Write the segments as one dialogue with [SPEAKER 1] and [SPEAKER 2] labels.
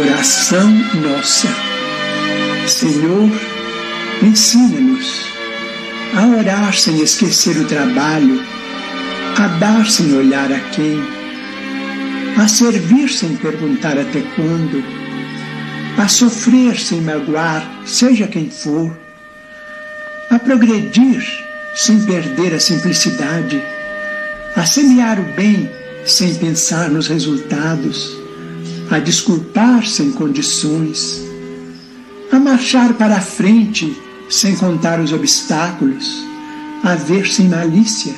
[SPEAKER 1] Oração nossa. Senhor, ensina-nos a orar sem esquecer o trabalho, a dar sem olhar a quem, a servir sem perguntar até quando, a sofrer sem magoar, seja quem for, a progredir sem perder a simplicidade, a semear o bem sem pensar nos resultados, a desculpar sem condições, a marchar para a frente sem contar os obstáculos, a ver sem malícia,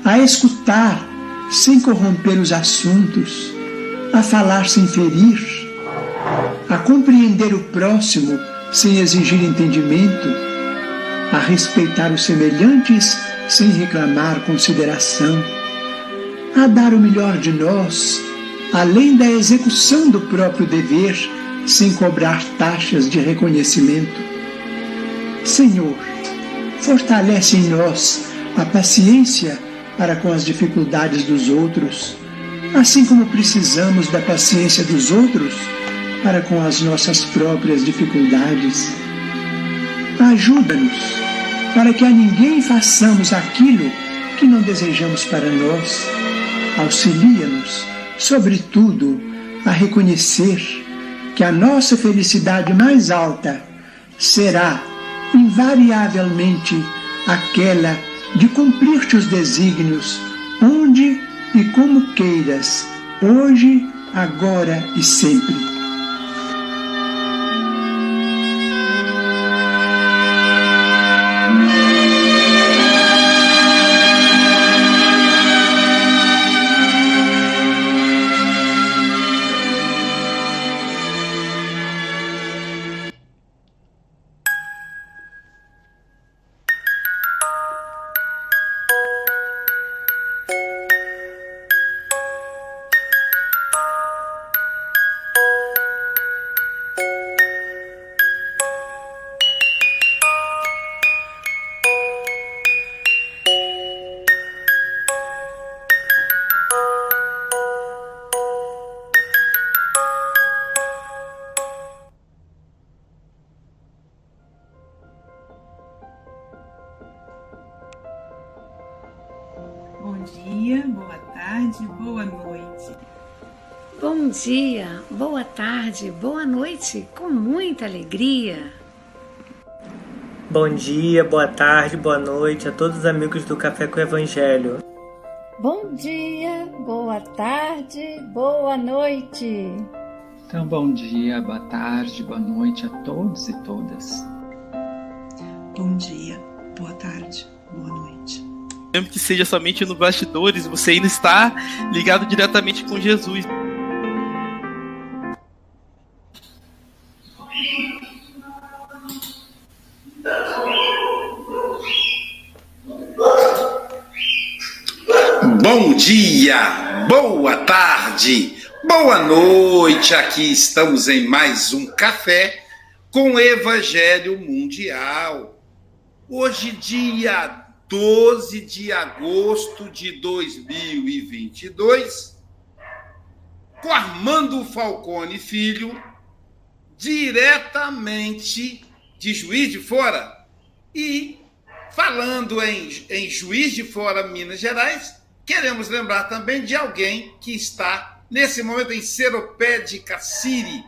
[SPEAKER 1] a escutar sem corromper os assuntos, a falar sem ferir, a compreender o próximo sem exigir entendimento, a respeitar os semelhantes sem reclamar consideração, a dar o melhor de nós, além da execução do próprio dever, sem cobrar taxas de reconhecimento. Senhor, fortalece em nós a paciência para com as dificuldades dos outros, assim como precisamos da paciência dos outros para com as nossas próprias dificuldades. Ajuda-nos para que a ninguém façamos aquilo que não desejamos para nós. Auxilia-nos, sobretudo, a reconhecer que a nossa felicidade mais alta será, invariavelmente, aquela de cumprir-te os desígnios, onde e como queiras, hoje, agora e sempre.
[SPEAKER 2] Bom dia, boa tarde, boa noite.
[SPEAKER 3] Bom dia, boa tarde, boa noite, com muita alegria.
[SPEAKER 4] Bom dia, boa tarde, boa noite a todos os amigos do Café com o Evangelho.
[SPEAKER 5] Bom dia, boa tarde, boa noite.
[SPEAKER 6] Então, bom dia, boa tarde, boa noite a todos e todas.
[SPEAKER 7] Bom dia, boa tarde, boa noite.
[SPEAKER 8] Mesmo que seja somente no bastidores, você ainda está ligado diretamente com Jesus.
[SPEAKER 9] Bom dia, boa tarde, boa noite. Aqui estamos em mais um Café com o Evangelho Mundial. Hoje, dia 12 de agosto de 2022, com Armando Falcone Filho, diretamente de Juiz de Fora. E, falando em Juiz de Fora, Minas Gerais, queremos lembrar também de alguém que está, nesse momento, em Seropé de Cassiri.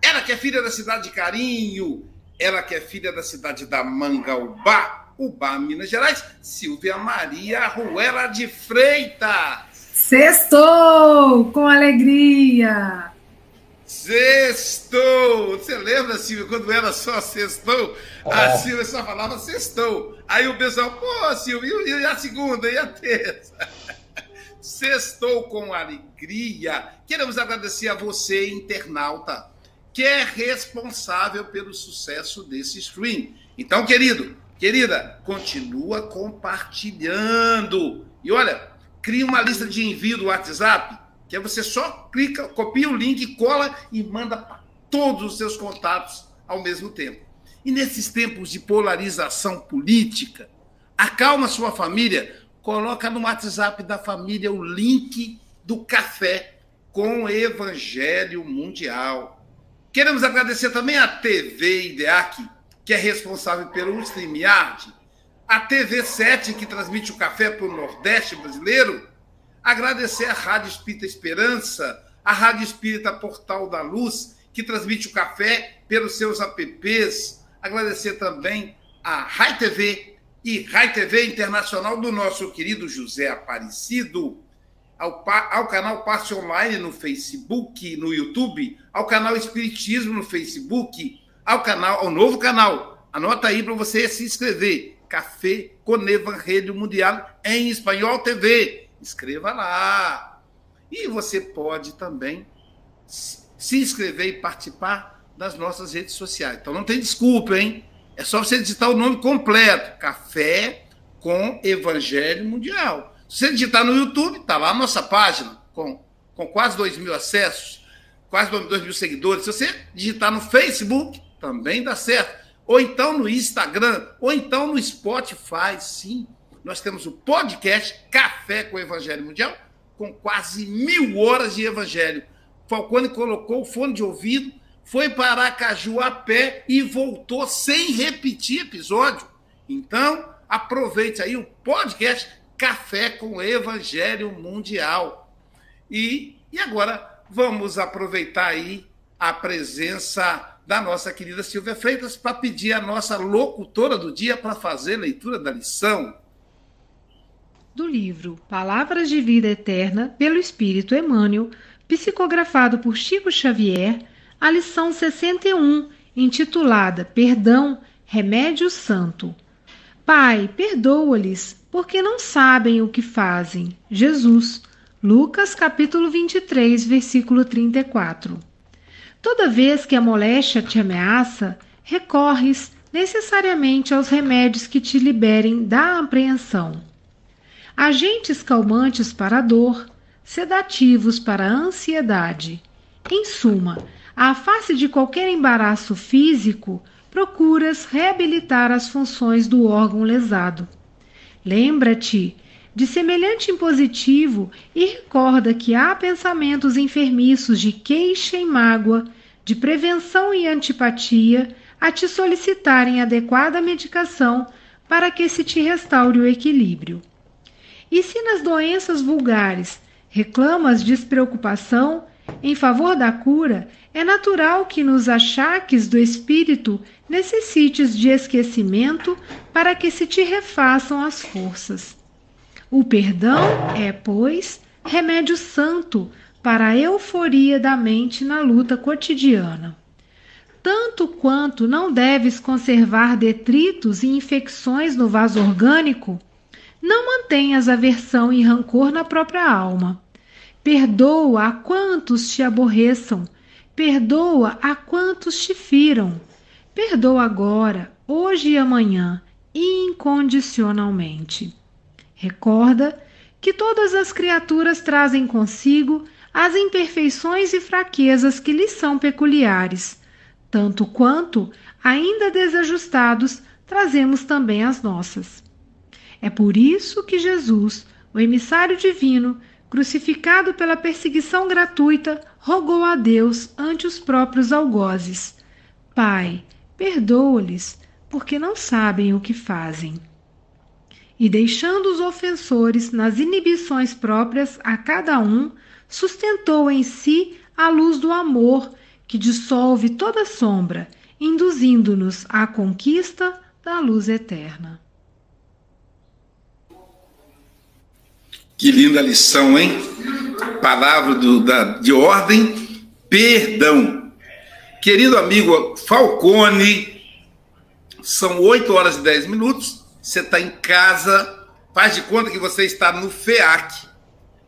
[SPEAKER 9] Ela que é filha da cidade de Carinho, ela que é filha da cidade da Mangaubá, Ubá, Minas Gerais, Silvia Maria Ruela de Freitas.
[SPEAKER 2] Sextou com alegria.
[SPEAKER 9] Sextou! Você lembra, Silvia, quando era só sextou? A Silvia só falava sextou. Aí o pessoal, pô, Silvia, e a segunda, e a terça? Sextou com alegria. Queremos agradecer a você, internauta, que é responsável pelo sucesso desse stream. Então, querida, continua compartilhando. E olha, cria uma lista de envio do WhatsApp, que aí você só clica, copia o link, cola e manda para todos os seus contatos ao mesmo tempo. E nesses tempos de polarização política, acalma sua família, coloca no WhatsApp da família o link do café com o Evangelho Mundial. Queremos agradecer também à TV IDEAC, que é responsável pelo StreamYard, a TV7, que transmite o café para o Nordeste brasileiro, agradecer à Rádio Espírita Esperança, a Rádio Espírita Portal da Luz, que transmite o café pelos seus apps, agradecer também à Rai TV e Rai TV Internacional do nosso querido José Aparecido, ao canal Passe Online no Facebook, no YouTube, ao canal Espiritismo no Facebook, ao novo canal, anota aí para você se inscrever, Café com Evangelho Mundial em Espanhol TV, inscreva lá. E você pode também se inscrever e participar das nossas redes sociais. Então não tem desculpa, hein? É só você digitar o nome completo, Café com Evangelho Mundial. Se você digitar no YouTube, está lá a nossa página, com quase 2.000 acessos, quase 2.000 seguidores. Se você digitar no Facebook, também dá certo. Ou então no Instagram, ou então no Spotify, sim. Nós temos o podcast Café com Evangelho Mundial, com quase 1.000 horas de Evangelho. Falcone colocou o fone de ouvido, foi para Aracaju a pé e voltou sem repetir episódio. Então, aproveite aí o podcast Café com Evangelho Mundial. E agora vamos aproveitar aí a presença da nossa querida Silvia Freitas para pedir a nossa locutora do dia para fazer a leitura da lição.
[SPEAKER 10] Do livro Palavras de Vida Eterna, pelo Espírito Emmanuel, psicografado por Chico Xavier, a lição 61, intitulada Perdão, Remédio Santo. Pai, perdoa-lhes, porque não sabem o que fazem. Jesus, Lucas capítulo 23, versículo 34. Toda vez que a moléstia te ameaça, recorres necessariamente aos remédios que te liberem da apreensão. Agentes calmantes para a dor, sedativos para a ansiedade. Em suma, à face de qualquer embaraço físico, procuras reabilitar as funções do órgão lesado. Lembra-te de semelhante impositivo e recorda que há pensamentos enfermiços de queixa e mágoa, de prevenção e antipatia, a te solicitarem adequada medicação para que se te restaure o equilíbrio. E se nas doenças vulgares reclamas despreocupação em favor da cura, é natural que nos achaques do espírito necessites de esquecimento para que se te refaçam as forças. O perdão é, pois, remédio santo para a euforia da mente na luta cotidiana. Tanto quanto não deves conservar detritos e infecções no vaso orgânico, não mantenhas aversão e rancor na própria alma. Perdoa a quantos te aborreçam, perdoa a quantos te firam. Perdoa agora, hoje e amanhã, incondicionalmente. Recorda que todas as criaturas trazem consigo as imperfeições e fraquezas que lhes são peculiares, tanto quanto, ainda desajustados, trazemos também as nossas. É por isso que Jesus, o emissário divino, crucificado pela perseguição gratuita, rogou a Deus ante os próprios algozes: Pai, perdoa-lhes, porque não sabem o que fazem. E deixando os ofensores nas inibições próprias a cada um, sustentou em si a luz do amor, que dissolve toda sombra, induzindo-nos à conquista da luz eterna.
[SPEAKER 9] Que linda lição, hein? Palavra de ordem, perdão. Querido amigo Falcone, são 8h10. Você está em casa, faz de conta que você está no FEAC.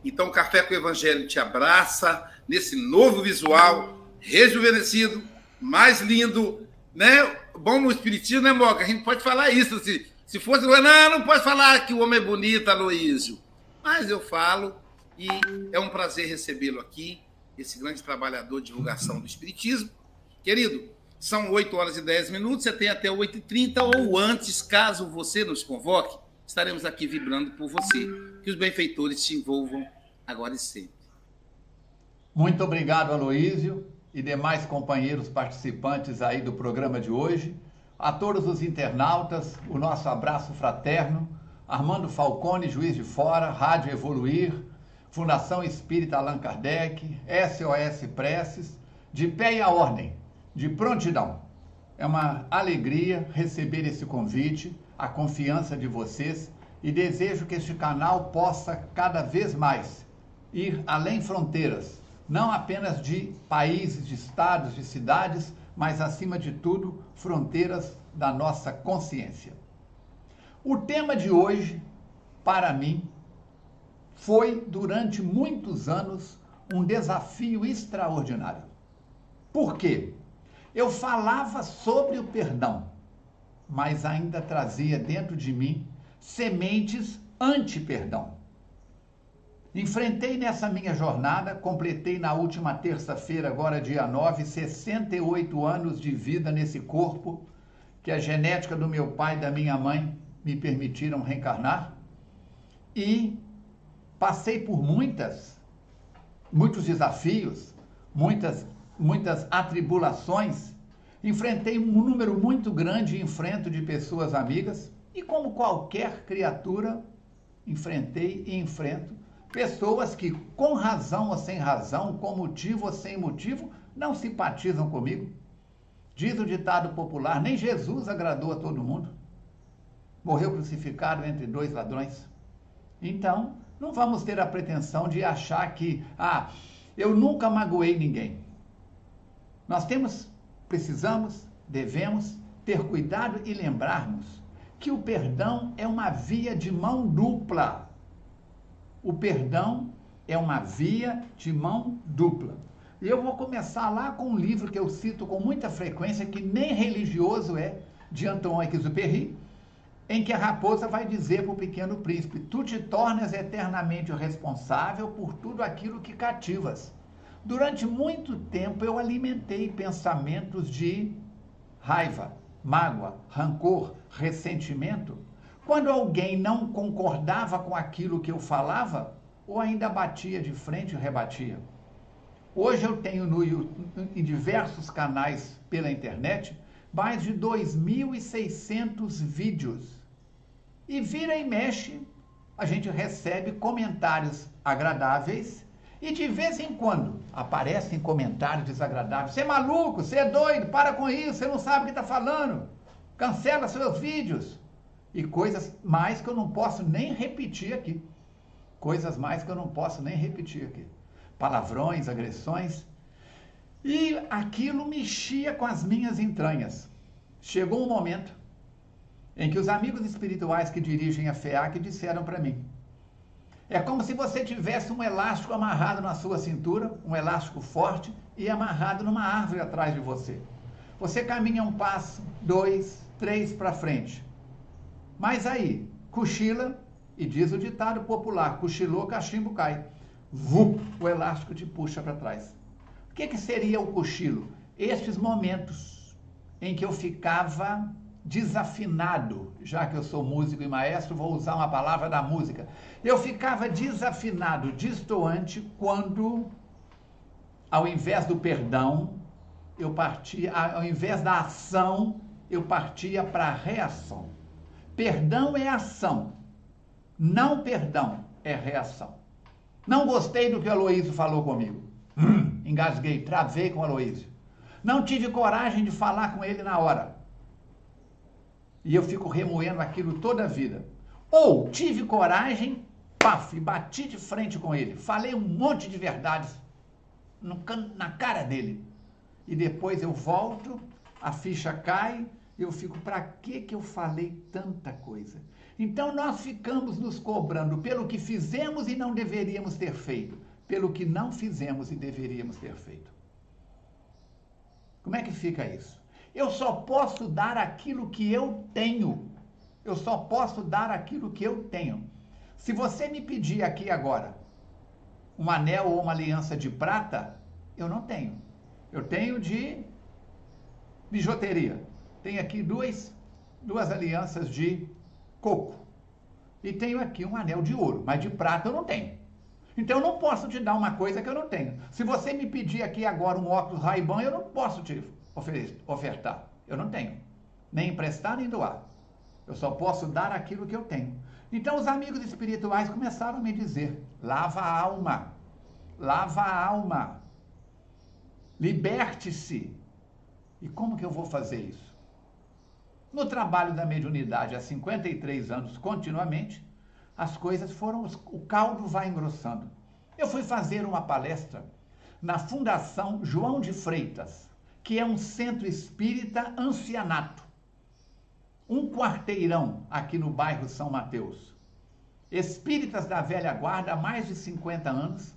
[SPEAKER 9] Então, o Café com o Evangelho te abraça nesse novo visual, rejuvenescido, mais lindo, né? Bom no espiritismo, né, Moca? A gente pode falar isso. Se fosse, não pode falar que o homem é bonito, Aloísio. Mas eu falo, e é um prazer recebê-lo aqui, esse grande trabalhador de divulgação do espiritismo. Querido, são 8h10, você tem até 8h30 ou antes, caso você nos convoque, estaremos aqui vibrando por você. Que os benfeitores te envolvam agora e sempre.
[SPEAKER 11] Muito obrigado, Aloísio, e demais companheiros participantes aí do programa de hoje. A todos os internautas, o nosso abraço fraterno. Armando Falcone, Juiz de Fora, Rádio Evoluir, Fundação Espírita Allan Kardec, SOS Preces, de pé e à ordem, de prontidão. É uma alegria receber esse convite, a confiança de vocês, e desejo que este canal possa cada vez mais ir além fronteiras, não apenas de países, de estados, de cidades, mas acima de tudo, fronteiras da nossa consciência. O tema de hoje, para mim, foi durante muitos anos um desafio extraordinário. Por quê? Eu falava sobre o perdão, mas ainda trazia dentro de mim sementes anti-perdão. Enfrentei nessa minha jornada, completei na última terça-feira, agora dia 9, 68 anos de vida nesse corpo, que a genética do meu pai e da minha mãe me permitiram reencarnar, e passei por muitos desafios, muitas atribulações, enfrentei um número muito grande de pessoas amigas, e como qualquer criatura, enfrentei e enfrento pessoas que, com razão ou sem razão, com motivo ou sem motivo, não simpatizam comigo. Diz o ditado popular, nem Jesus agradou a todo mundo. Morreu crucificado entre dois ladrões. Então, não vamos ter a pretensão de achar que, eu nunca magoei ninguém. Nós precisamos, devemos ter cuidado e lembrarmos que o perdão é uma via de mão dupla. O perdão é uma via de mão dupla. E eu vou começar lá com um livro que eu cito com muita frequência, que nem religioso é, de Saint-Exupéry, em que a raposa vai dizer para o pequeno príncipe, tu te tornas eternamente responsável por tudo aquilo que cativas. Durante muito tempo eu alimentei pensamentos de raiva, mágoa, rancor, ressentimento, quando alguém não concordava com aquilo que eu falava, ou ainda batia de frente e rebatia. Hoje eu tenho em diversos canais pela internet, mais de 2.600 vídeos. E vira e mexe, a gente recebe comentários agradáveis e de vez em quando aparecem comentários desagradáveis. Você é maluco, você é doido, para com isso, você não sabe o que está falando. Cancela seus vídeos. E coisas mais que eu não posso nem repetir aqui. Palavrões, agressões. E aquilo mexia com as minhas entranhas. Chegou um momento em que os amigos espirituais que dirigem a FEAC disseram para mim, é como se você tivesse um elástico amarrado na sua cintura, um elástico forte, e amarrado numa árvore atrás de você. Você caminha um passo, 2, 3 para frente. Mas aí, cochila, e diz o ditado popular, cochilou, cachimbo cai. O elástico te puxa para trás. O que seria o cochilo? Estes momentos em que eu ficava desafinado, já que eu sou músico e maestro, vou usar uma palavra da música. Eu ficava desafinado, distoante, quando, ao invés do perdão, eu partia, ao invés da ação, eu partia para a reação. Perdão é ação, não perdão é reação. Não gostei do que o Aloísio falou comigo. Engasguei, travei com o Aloísio. Não tive coragem de falar com ele na hora. E eu fico remoendo aquilo toda a vida. Ou tive coragem, paf, e bati de frente com ele. Falei um monte de verdades na cara dele. E depois eu volto, a ficha cai, eu fico, para que eu falei tanta coisa? Então nós ficamos nos cobrando pelo que fizemos e não deveríamos ter feito, pelo que não fizemos e deveríamos ter feito. Como é que fica isso? Eu só posso dar aquilo que eu tenho. Eu só posso dar aquilo que eu tenho. Se você me pedir aqui agora um anel ou uma aliança de prata, eu não tenho. Eu tenho de bijuteria. Tenho aqui duas alianças de coco. E tenho aqui um anel de ouro, mas de prata eu não tenho. Então eu não posso te dar uma coisa que eu não tenho. Se você me pedir aqui agora um óculos Ray-Ban, eu não posso te ofertar. Eu não tenho. Nem emprestar, nem doar. Eu só posso dar aquilo que eu tenho. Então os amigos espirituais começaram a me dizer, lava a alma. Lava a alma. Liberte-se. E como que eu vou fazer isso? No trabalho da mediunidade há 53 anos, continuamente, as coisas foram, o caldo vai engrossando. Eu fui fazer uma palestra na Fundação João de Freitas, que é um centro espírita ancianato. Um quarteirão aqui no bairro São Mateus. Espíritas da velha guarda há mais de 50 anos,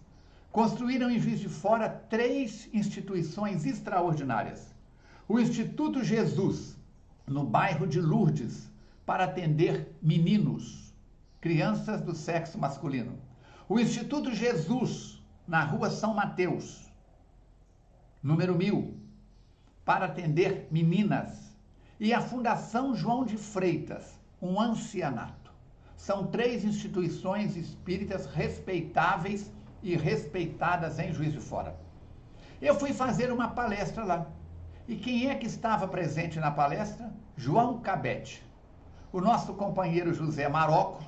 [SPEAKER 11] construíram em Juiz de Fora 3 instituições extraordinárias. O Instituto Jesus, no bairro de Lourdes, para atender meninos, crianças do sexo masculino. O Instituto Jesus, na rua São Mateus, número 1000, para atender meninas. E a Fundação João de Freitas, um ancianato. São 3 instituições espíritas respeitáveis e respeitadas em Juiz de Fora. Eu fui fazer uma palestra lá. E quem é que estava presente na palestra? João Cabete. O nosso companheiro José Marocco,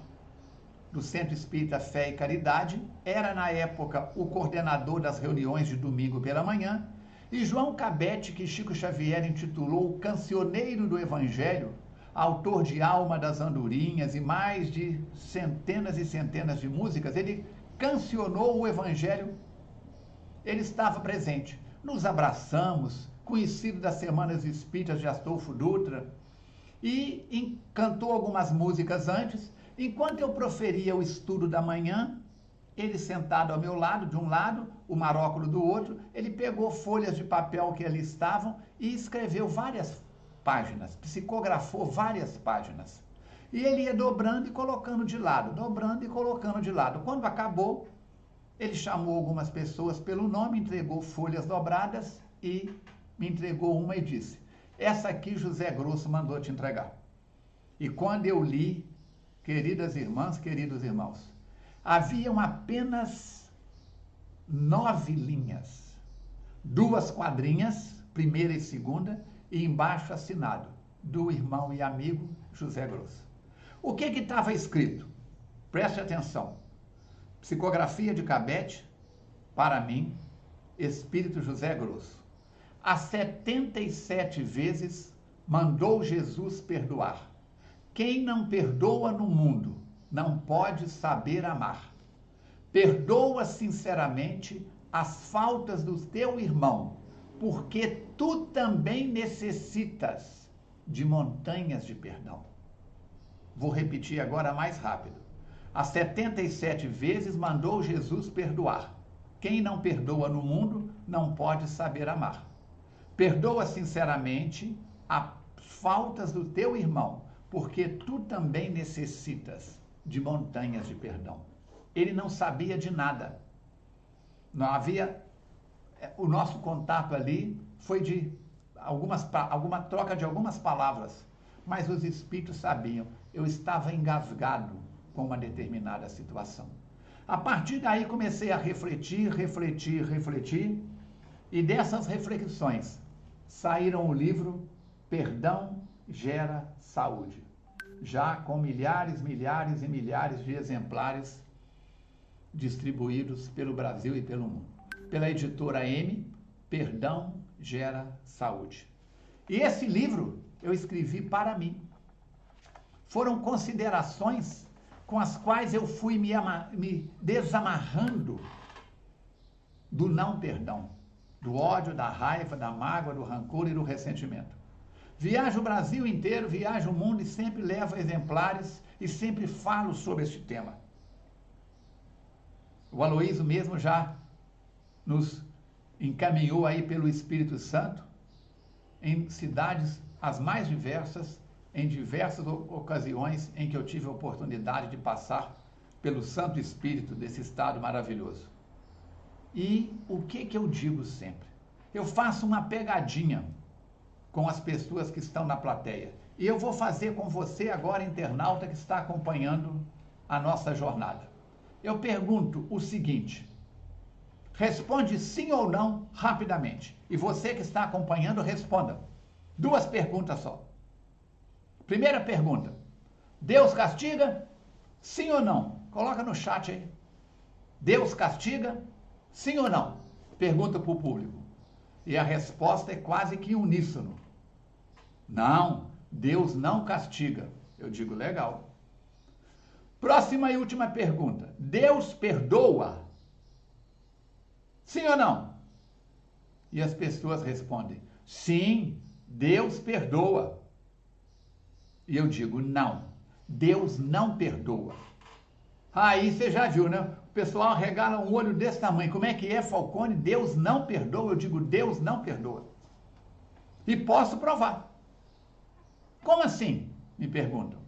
[SPEAKER 11] do Centro Espírita Fé e Caridade, era na época o coordenador das reuniões de domingo pela manhã, e João Cabete, que Chico Xavier intitulou o Cancioneiro do Evangelho, autor de Alma das Andorinhas e mais de centenas e centenas de músicas, ele cancionou o Evangelho. Ele estava presente. Nos abraçamos, conhecido das Semanas Espíritas de Astolfo Dutra, e cantou algumas músicas antes. Enquanto eu proferia o estudo da manhã, ele sentado ao meu lado, de um lado, o Marocco do outro, ele pegou folhas de papel que ali estavam e escreveu várias páginas, psicografou várias páginas. E ele ia dobrando e colocando de lado, dobrando e colocando de lado. Quando acabou, ele chamou algumas pessoas pelo nome, entregou folhas dobradas e me entregou uma e disse, essa aqui José Grosso mandou te entregar. E quando eu li, queridas irmãs, queridos irmãos, haviam apenas 9 linhas, 2 quadrinhas, primeira e segunda, e embaixo assinado, do irmão e amigo José Grosso. O que estava escrito? Preste atenção. Psicografia de Cabete, para mim, Espírito José Grosso. Há 77 vezes mandou Jesus perdoar. Quem não perdoa no mundo não pode saber amar. Perdoa sinceramente as faltas do teu irmão, porque tu também necessitas de montanhas de perdão. Vou repetir agora mais rápido. Há 77 vezes mandou Jesus perdoar. Quem não perdoa no mundo não pode saber amar. Perdoa sinceramente as faltas do teu irmão, porque tu também necessitas de montanhas de perdão. Ele não sabia de nada. Não havia... O nosso contato ali foi de alguma troca de algumas palavras, mas os espíritos sabiam. Eu estava engasgado com uma determinada situação. A partir daí comecei a refletir, e dessas reflexões saíram o livro Perdão Gera Saúde, já com milhares e milhares de exemplares distribuídos pelo Brasil e pelo mundo. Pela editora M, Perdão Gera Saúde. E esse livro eu escrevi para mim. Foram considerações com as quais eu fui me desamarrando do não perdão, do ódio, da raiva, da mágoa, do rancor e do ressentimento. Viajo o Brasil inteiro, viajo o mundo e sempre levo exemplares e sempre falo sobre este tema. O Aloísio mesmo já nos encaminhou aí pelo Espírito Santo em cidades as mais diversas, em diversas ocasiões em que eu tive a oportunidade de passar pelo Santo Espírito desse estado maravilhoso. E o que eu digo sempre? Eu faço uma pegadinha com as pessoas que estão na plateia. E eu vou fazer com você agora, internauta, que está acompanhando a nossa jornada. Eu pergunto o seguinte: responde sim ou não rapidamente. E você que está acompanhando, responda. 2 perguntas só. Primeira pergunta: Deus castiga? Sim ou não? Coloca no chat aí. Deus castiga? Sim ou não? Pergunta para o público. E a resposta é quase que uníssono. Não, Deus não castiga. Eu digo legal. Próxima e última pergunta. Deus perdoa? Sim ou não? E as pessoas respondem: sim, Deus perdoa. E eu digo: não, Deus não perdoa. Aí você já viu, né? O pessoal regala um olho desse tamanho. Como é que é, Falcone? Deus não perdoa? Eu digo: Deus não perdoa. E posso provar. Como assim? Me perguntam.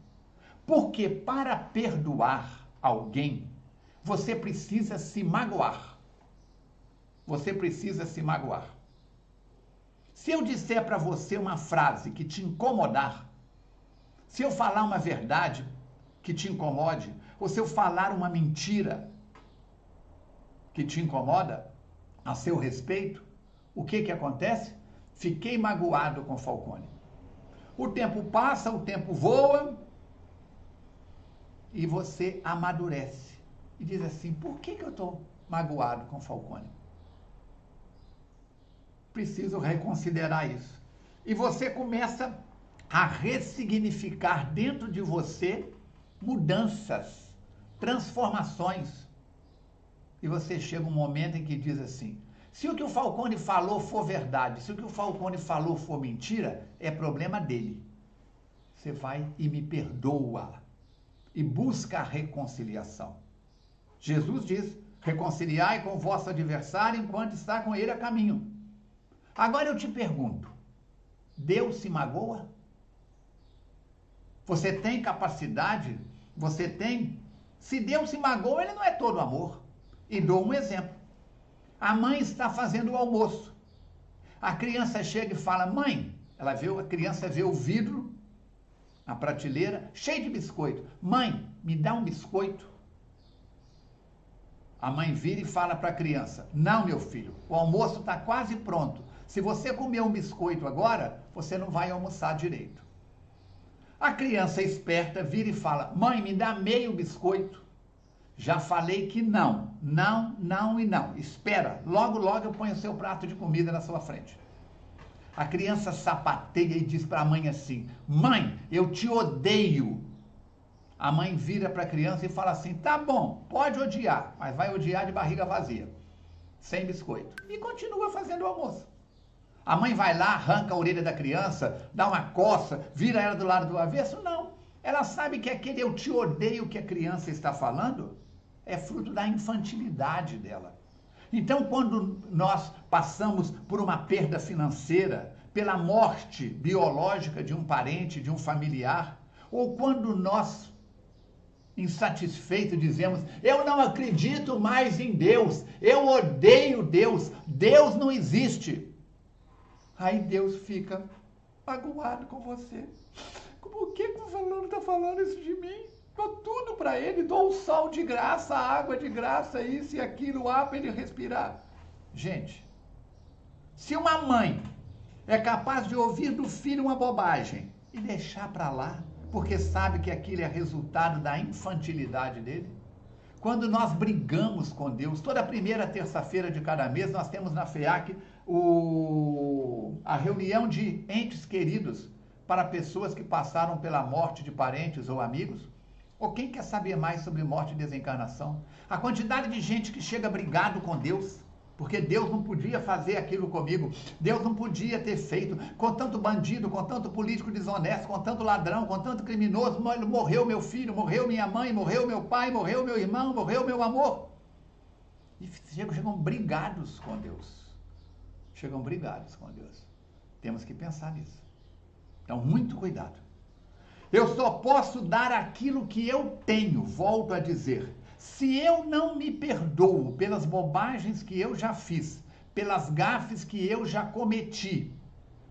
[SPEAKER 11] Porque para perdoar alguém, você precisa se magoar. Você precisa se magoar. Se eu disser para você uma frase que te incomodar, se eu falar uma verdade que te incomode, ou se eu falar uma mentira que te incomoda a seu respeito, o que acontece? Fiquei magoado com Falcone. O tempo passa, o tempo voa e você amadurece. E diz assim: por que eu estou magoado com Falcone? Preciso reconsiderar isso. E você começa a ressignificar dentro de você mudanças, transformações. E você chega um momento em que diz assim: se o que o Falcone falou for verdade, se o que o Falcone falou for mentira, é problema dele. Você vai e me perdoa. E busca a reconciliação. Jesus diz: reconciliai com o vosso adversário enquanto está com ele a caminho. Agora eu te pergunto: Deus se magoa? Você tem capacidade? Você tem? Se Deus se magoa, ele não é todo amor. E dou um exemplo. A mãe está fazendo o almoço. A criança chega e fala: mãe, a criança vê o vidro, a prateleira, cheio de biscoito. Mãe, me dá um biscoito. A mãe vira e fala para a criança: não, meu filho, o almoço está quase pronto. Se você comer um biscoito agora, você não vai almoçar direito. A criança esperta vira e fala: mãe, me dá meio biscoito. Já falei que não, não, não e não. Espera, logo, logo eu ponho o seu prato de comida na sua frente. A criança sapateia e diz para a mãe assim: mãe, eu te odeio. A mãe vira para a criança e fala assim: tá bom, pode odiar, mas vai odiar de barriga vazia, sem biscoito. E continua fazendo o almoço. A mãe vai lá, arranca a orelha da criança, dá uma coça, vira ela do lado do avesso? Não. Ela sabe que aquele eu te odeio que a criança está falando é fruto da infantilidade dela. Então, quando nós passamos por uma perda financeira, pela morte biológica de um parente, de um familiar, ou quando nós, insatisfeitos, dizemos: eu não acredito mais em Deus, eu odeio Deus, Deus não existe. Aí Deus fica magoado com você. Por que o fulano está falando isso de mim? Dou tudo para ele, dou o sol de graça, a água de graça, isso e aquilo, o ar para ele respirar. Gente, se uma mãe é capaz de ouvir do filho uma bobagem e deixar para lá, porque sabe que aquilo é resultado da infantilidade dele, quando nós brigamos com Deus, toda primeira terça-feira de cada mês, nós temos na FEAC a reunião de entes queridos para pessoas que passaram pela morte de parentes ou amigos. Ou quem quer saber mais sobre morte e desencarnação? A quantidade de gente que chega brigado com Deus, porque Deus não podia fazer aquilo comigo, Deus não podia ter feito, com tanto bandido, com tanto político desonesto, com tanto ladrão, com tanto criminoso, morreu meu filho, morreu minha mãe, morreu meu pai, morreu meu irmão, morreu meu amor. E chegam brigados com Deus. Chegam brigados com Deus. Temos que pensar nisso. Então, muito cuidado. Eu só posso dar aquilo que eu tenho, volto a dizer. Se eu não me perdoo pelas bobagens que eu já fiz, pelas gafes que eu já cometi,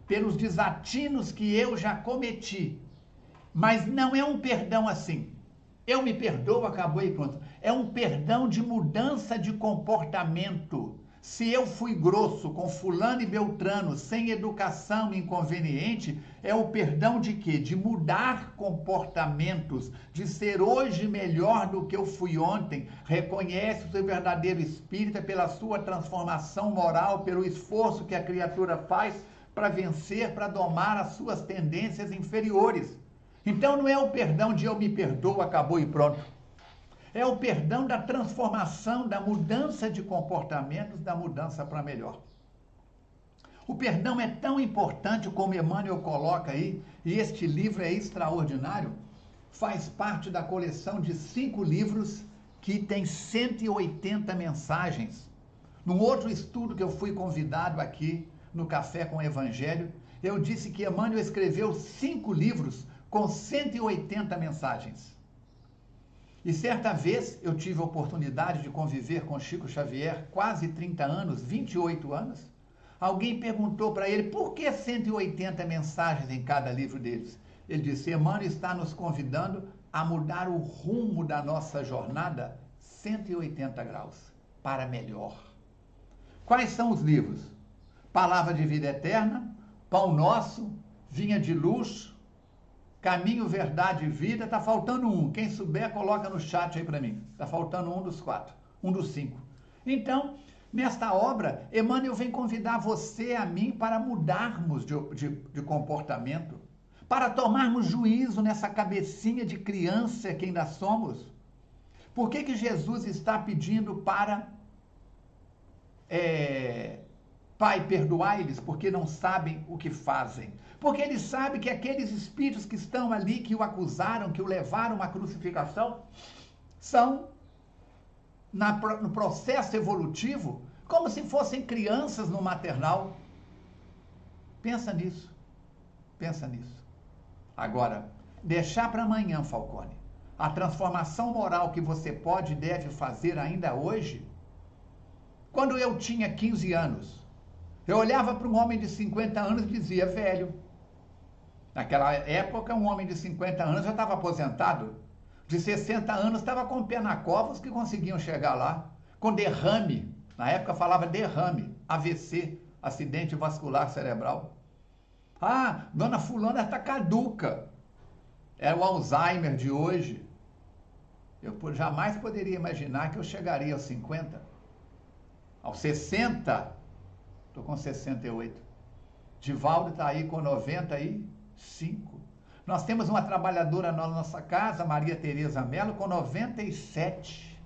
[SPEAKER 11] pelos desatinos que eu já cometi, mas não é um perdão assim. Eu me perdoo, acabou e pronto. É um perdão de mudança de comportamento. Se eu fui grosso com fulano e beltrano, sem educação inconveniente, é o perdão de quê? De mudar comportamentos, de ser hoje melhor do que eu fui ontem. Reconhece o seu verdadeiro espírito pela sua transformação moral, pelo esforço que a criatura faz para vencer, para domar as suas tendências inferiores. Então não é o perdão de eu me perdoo, acabou e pronto. É o perdão da transformação, da mudança de comportamentos, da mudança para melhor. O perdão é tão importante como Emmanuel coloca aí, e este livro é extraordinário, faz parte da coleção de 5 livros que tem 180 mensagens. Num outro estudo que eu fui convidado aqui no Café com o Evangelho, eu disse que Emmanuel escreveu 5 livros com 180 mensagens. E certa vez eu tive a oportunidade de conviver com Chico Xavier, quase 30 anos, 28 anos. Alguém perguntou para ele por que 180 mensagens em cada livro deles. Ele disse: Emmanuel está nos convidando a mudar o rumo da nossa jornada 180 graus, para melhor. Quais são os livros? Palavra de Vida Eterna, Pão Nosso, Vinha de Luz, Caminho, Verdade e Vida. Está faltando um. Quem souber, coloca no chat aí para mim. Está faltando um dos 4, um dos 5. Então, nesta obra, Emmanuel vem convidar você, a mim, para mudarmos de comportamento, para tomarmos juízo nessa cabecinha de criança que ainda somos. Por que Jesus está pedindo para Pai, perdoai-lhes, porque não sabem o que fazem? Porque ele sabe que aqueles espíritos que estão ali, que o acusaram, que o levaram à crucificação, são, no processo evolutivo, como se fossem crianças no maternal. Pensa nisso. Pensa nisso. Agora, deixar para amanhã, Falcone, a transformação moral que você pode e deve fazer ainda hoje. Quando eu tinha 15 anos, eu olhava para um homem de 50 anos e dizia: velho. Naquela época, um homem de 50 anos já estava aposentado. De 60 anos estava com o pé na cova, os que conseguiam chegar lá. Com derrame. Na época falava derrame, AVC, acidente vascular cerebral. Ah, dona fulana está caduca. É o Alzheimer de hoje. Eu jamais poderia imaginar que eu chegaria aos 50. Aos 60. Estou com 68. Divaldo está aí com 95. Nós temos uma trabalhadora na nossa casa, Maria Tereza Mello, com 97.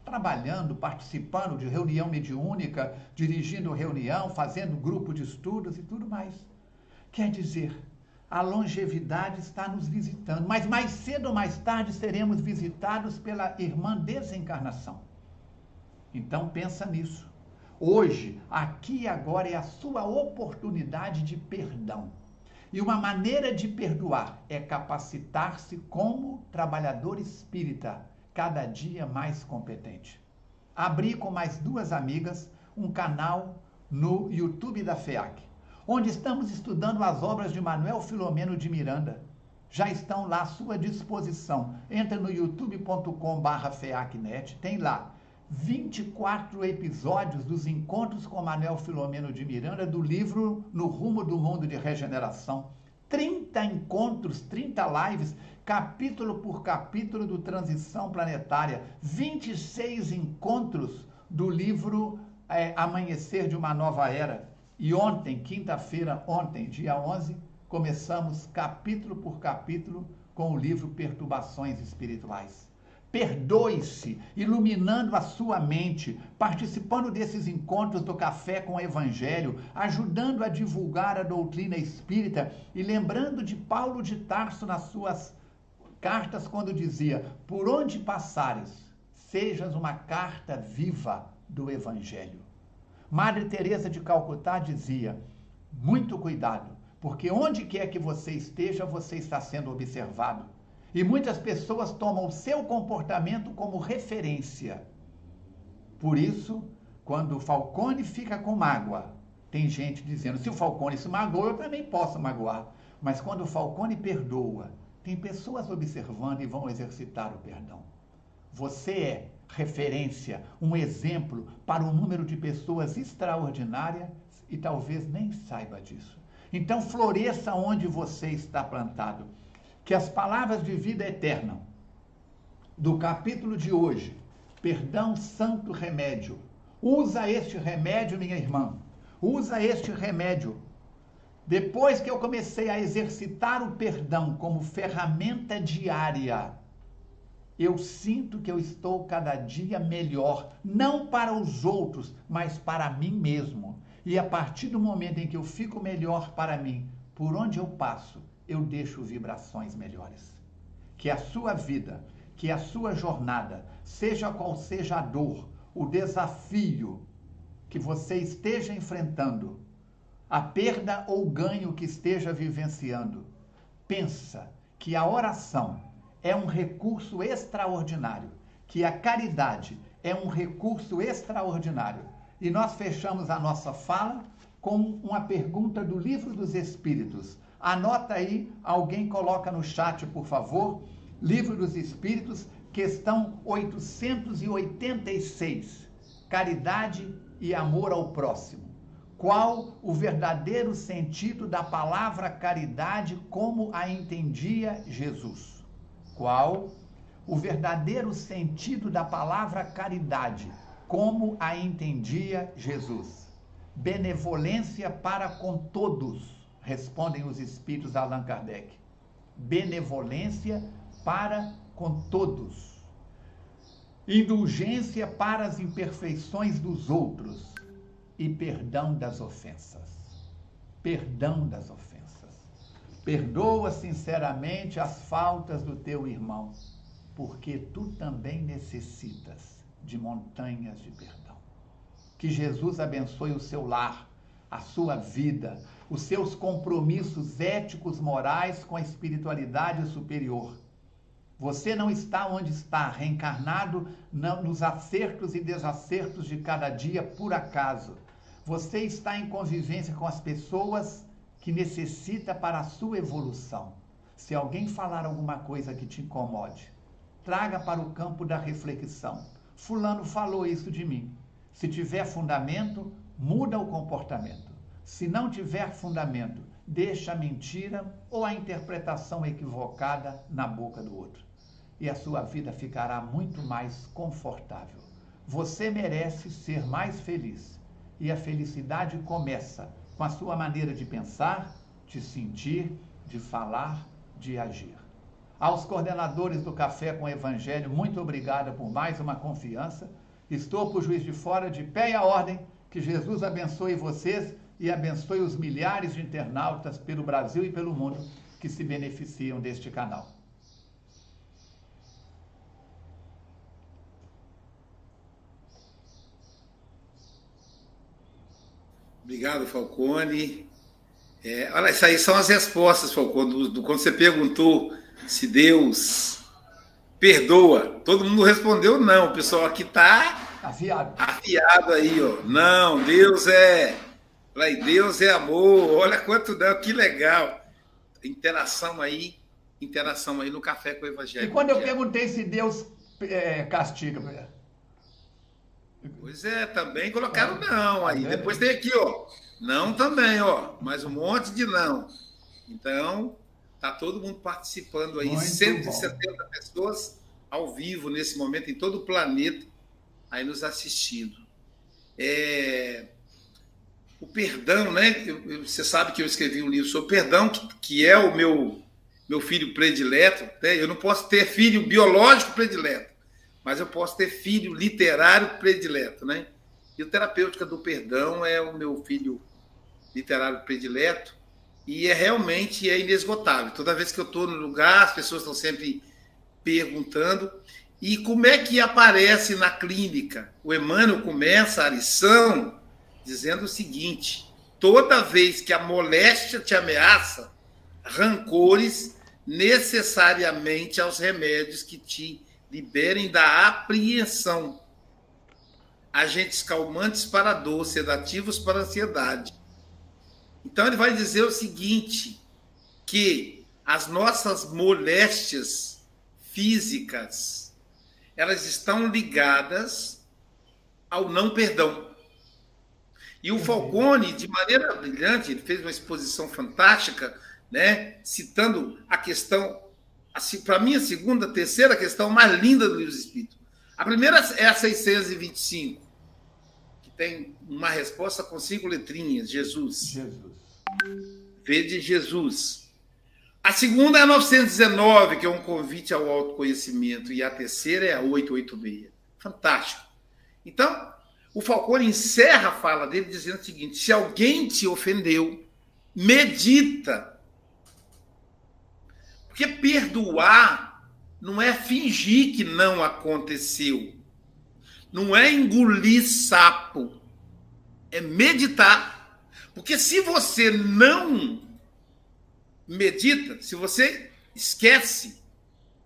[SPEAKER 11] Trabalhando, participando de reunião mediúnica, dirigindo reunião, fazendo grupo de estudos e tudo mais. Quer dizer, a longevidade está nos visitando, mas mais cedo ou mais tarde seremos visitados pela irmã desencarnação. Então pensa nisso. Hoje, aqui e agora é a sua oportunidade de perdão. E uma maneira de perdoar é capacitar-se como trabalhador espírita, cada dia mais competente. Abri com mais 2 amigas um canal no YouTube da FEAC, onde estamos estudando as obras de Manuel Filomeno de Miranda. Já estão lá à sua disposição. Entra no youtube.com/feacnet, tem lá 24 episódios dos encontros com Manuel Filomeno de Miranda, do livro No Rumo do Mundo de Regeneração. 30 encontros, 30 lives, capítulo por capítulo do Transição Planetária. 26 encontros do livro Amanhecer de uma Nova Era. E ontem, quinta-feira, dia 11, começamos capítulo por capítulo com o livro Perturbações Espirituais. Perdoe-se, iluminando a sua mente, participando desses encontros do Café com o Evangelho, ajudando a divulgar a doutrina espírita e lembrando de Paulo de Tarso nas suas cartas quando dizia: por onde passares, sejas uma carta viva do Evangelho. Madre Teresa de Calcutá dizia: muito cuidado, porque onde quer que você esteja, você está sendo observado. E muitas pessoas tomam o seu comportamento como referência. Por isso, quando o Falcone fica com mágoa, tem gente dizendo: se o Falcone se magoou, eu também posso magoar. Mas quando o Falcone perdoa, tem pessoas observando e vão exercitar o perdão. Você é referência, um exemplo para um número de pessoas extraordinárias e talvez nem saiba disso. Então floresça onde você está plantado. Que as palavras de vida eterna do capítulo de hoje, perdão, santo remédio, usa este remédio, minha irmã, usa este remédio. Depois que eu comecei a exercitar o perdão como ferramenta diária, eu sinto que eu estou cada dia melhor, não para os outros, mas para mim mesmo. E a partir do momento em que eu fico melhor para mim, por onde eu passo, eu deixo vibrações melhores. Que a sua vida, que a sua jornada, seja qual seja a dor, o desafio que você esteja enfrentando, a perda ou ganho que esteja vivenciando, pensa que a oração é um recurso extraordinário, que a caridade é um recurso extraordinário. E nós fechamos a nossa fala com uma pergunta do Livro dos Espíritos. Anota aí, alguém coloca no chat, por favor. Livro dos Espíritos, questão 886. Caridade e amor ao próximo. Qual o verdadeiro sentido da palavra caridade como a entendia Jesus? Qual o verdadeiro sentido da palavra caridade como a entendia Jesus? Benevolência para com todos, respondem os espíritos a Allan Kardec. Benevolência para com todos. Indulgência para as imperfeições dos outros e perdão das ofensas. Perdão das ofensas. Perdoa sinceramente as faltas do teu irmão, porque tu também necessitas de montanhas de perdão. Que Jesus abençoe o seu lar, a sua vida, os seus compromissos éticos, morais com a espiritualidade superior. Você não está onde está, reencarnado nos acertos e desacertos de cada dia por acaso. Você está em convivência com as pessoas que necessita para a sua evolução. Se alguém falar alguma coisa que te incomode, traga para o campo da reflexão. Fulano falou isso de mim. Se tiver fundamento, muda o comportamento. Se não tiver fundamento, deixa a mentira ou a interpretação equivocada na boca do outro. E a sua vida ficará muito mais confortável. Você merece ser mais feliz. E a felicidade começa com a sua maneira de pensar, de sentir, de falar, de agir. Aos coordenadores do Café com o Evangelho, muito obrigado por mais uma confiança. Estou por Juiz de Fora, de pé e à ordem. Que Jesus abençoe vocês e abençoe os milhares de internautas pelo Brasil e pelo mundo que se beneficiam deste canal.
[SPEAKER 9] Obrigado, Falcone. Olha, isso aí são as respostas, Falcone, quando você perguntou se Deus perdoa. Todo mundo respondeu não. O pessoal aqui está afiado aí, ó. Não, Deus é amor. Olha quanto dá, que legal. Interação aí no Café com o Evangelho.
[SPEAKER 11] E quando eu perguntei se Deus castiga,
[SPEAKER 9] pois é, também colocaram não. Aí depois tem aqui, ó, não também, ó, mais um monte de não. Então, tá todo mundo participando aí, muito 170 bom. Pessoas ao vivo nesse momento em todo o planeta aí nos assistindo. O perdão, né? Você sabe que eu escrevi um livro sobre perdão, que é o meu meu filho predileto, né? Eu não posso ter filho biológico predileto, mas eu posso ter filho literário predileto, né? E o Terapêutica do Perdão é o meu filho literário predileto e realmente inesgotável. Toda vez que eu estou no lugar, as pessoas estão sempre perguntando. E como é que aparece na clínica? O Emmanuel começa a lição dizendo o seguinte: toda vez que a moléstia te ameaça, rancores necessariamente aos remédios que te liberem da apreensão. Agentes calmantes para a dor, sedativos para a ansiedade. Então ele vai dizer o seguinte, que as nossas moléstias físicas, elas estão ligadas ao não perdão. E o Falcone, de maneira brilhante, ele fez uma exposição fantástica, né, citando a questão, para mim, a segunda, terceira questão mais linda do Livro dos Espíritos. A primeira é a 625, que tem uma resposta com 5 letrinhas, Jesus. V de Jesus. A segunda é a 919, que é um convite ao autoconhecimento, e a terceira é a 886. Fantástico. Então, o Falcone encerra a fala dele dizendo o seguinte: se alguém te ofendeu, medita. Porque perdoar não é fingir que não aconteceu. Não é engolir sapo. É meditar. Porque se você não medita, se você esquece,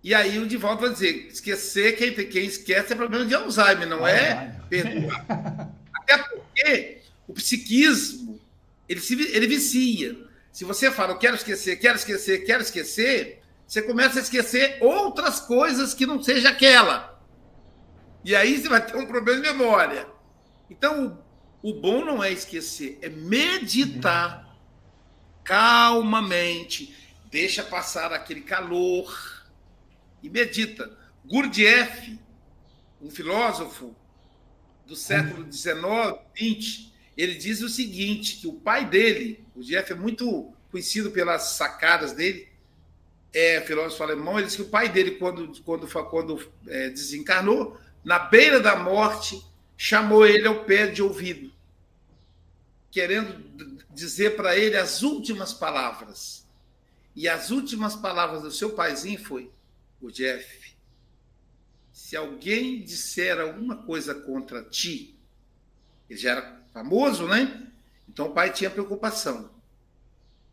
[SPEAKER 9] e aí o Divaldo vai dizer, esquecer, quem esquece é problema de Alzheimer, não é perdoar. Até porque o psiquismo, ele vicia. Se você fala, eu quero esquecer, quero esquecer, quero esquecer, você começa a esquecer outras coisas que não seja aquela. E aí você vai ter um problema de memória. Então, o bom não é esquecer, é meditar calmamente, deixa passar aquele calor e medita. Gurdjieff, um filósofo do século XIX, XX, ele diz o seguinte, que o pai dele, o Gurdjieff é muito conhecido pelas sacadas dele, filósofo alemão, ele diz que o pai dele, quando desencarnou, na beira da morte, chamou ele ao pé de ouvido, querendo dizer para ele as últimas palavras. E as últimas palavras do seu paizinho foi: Gurdjieff, se alguém disser alguma coisa contra ti, ele já era famoso, né? Então o pai tinha preocupação.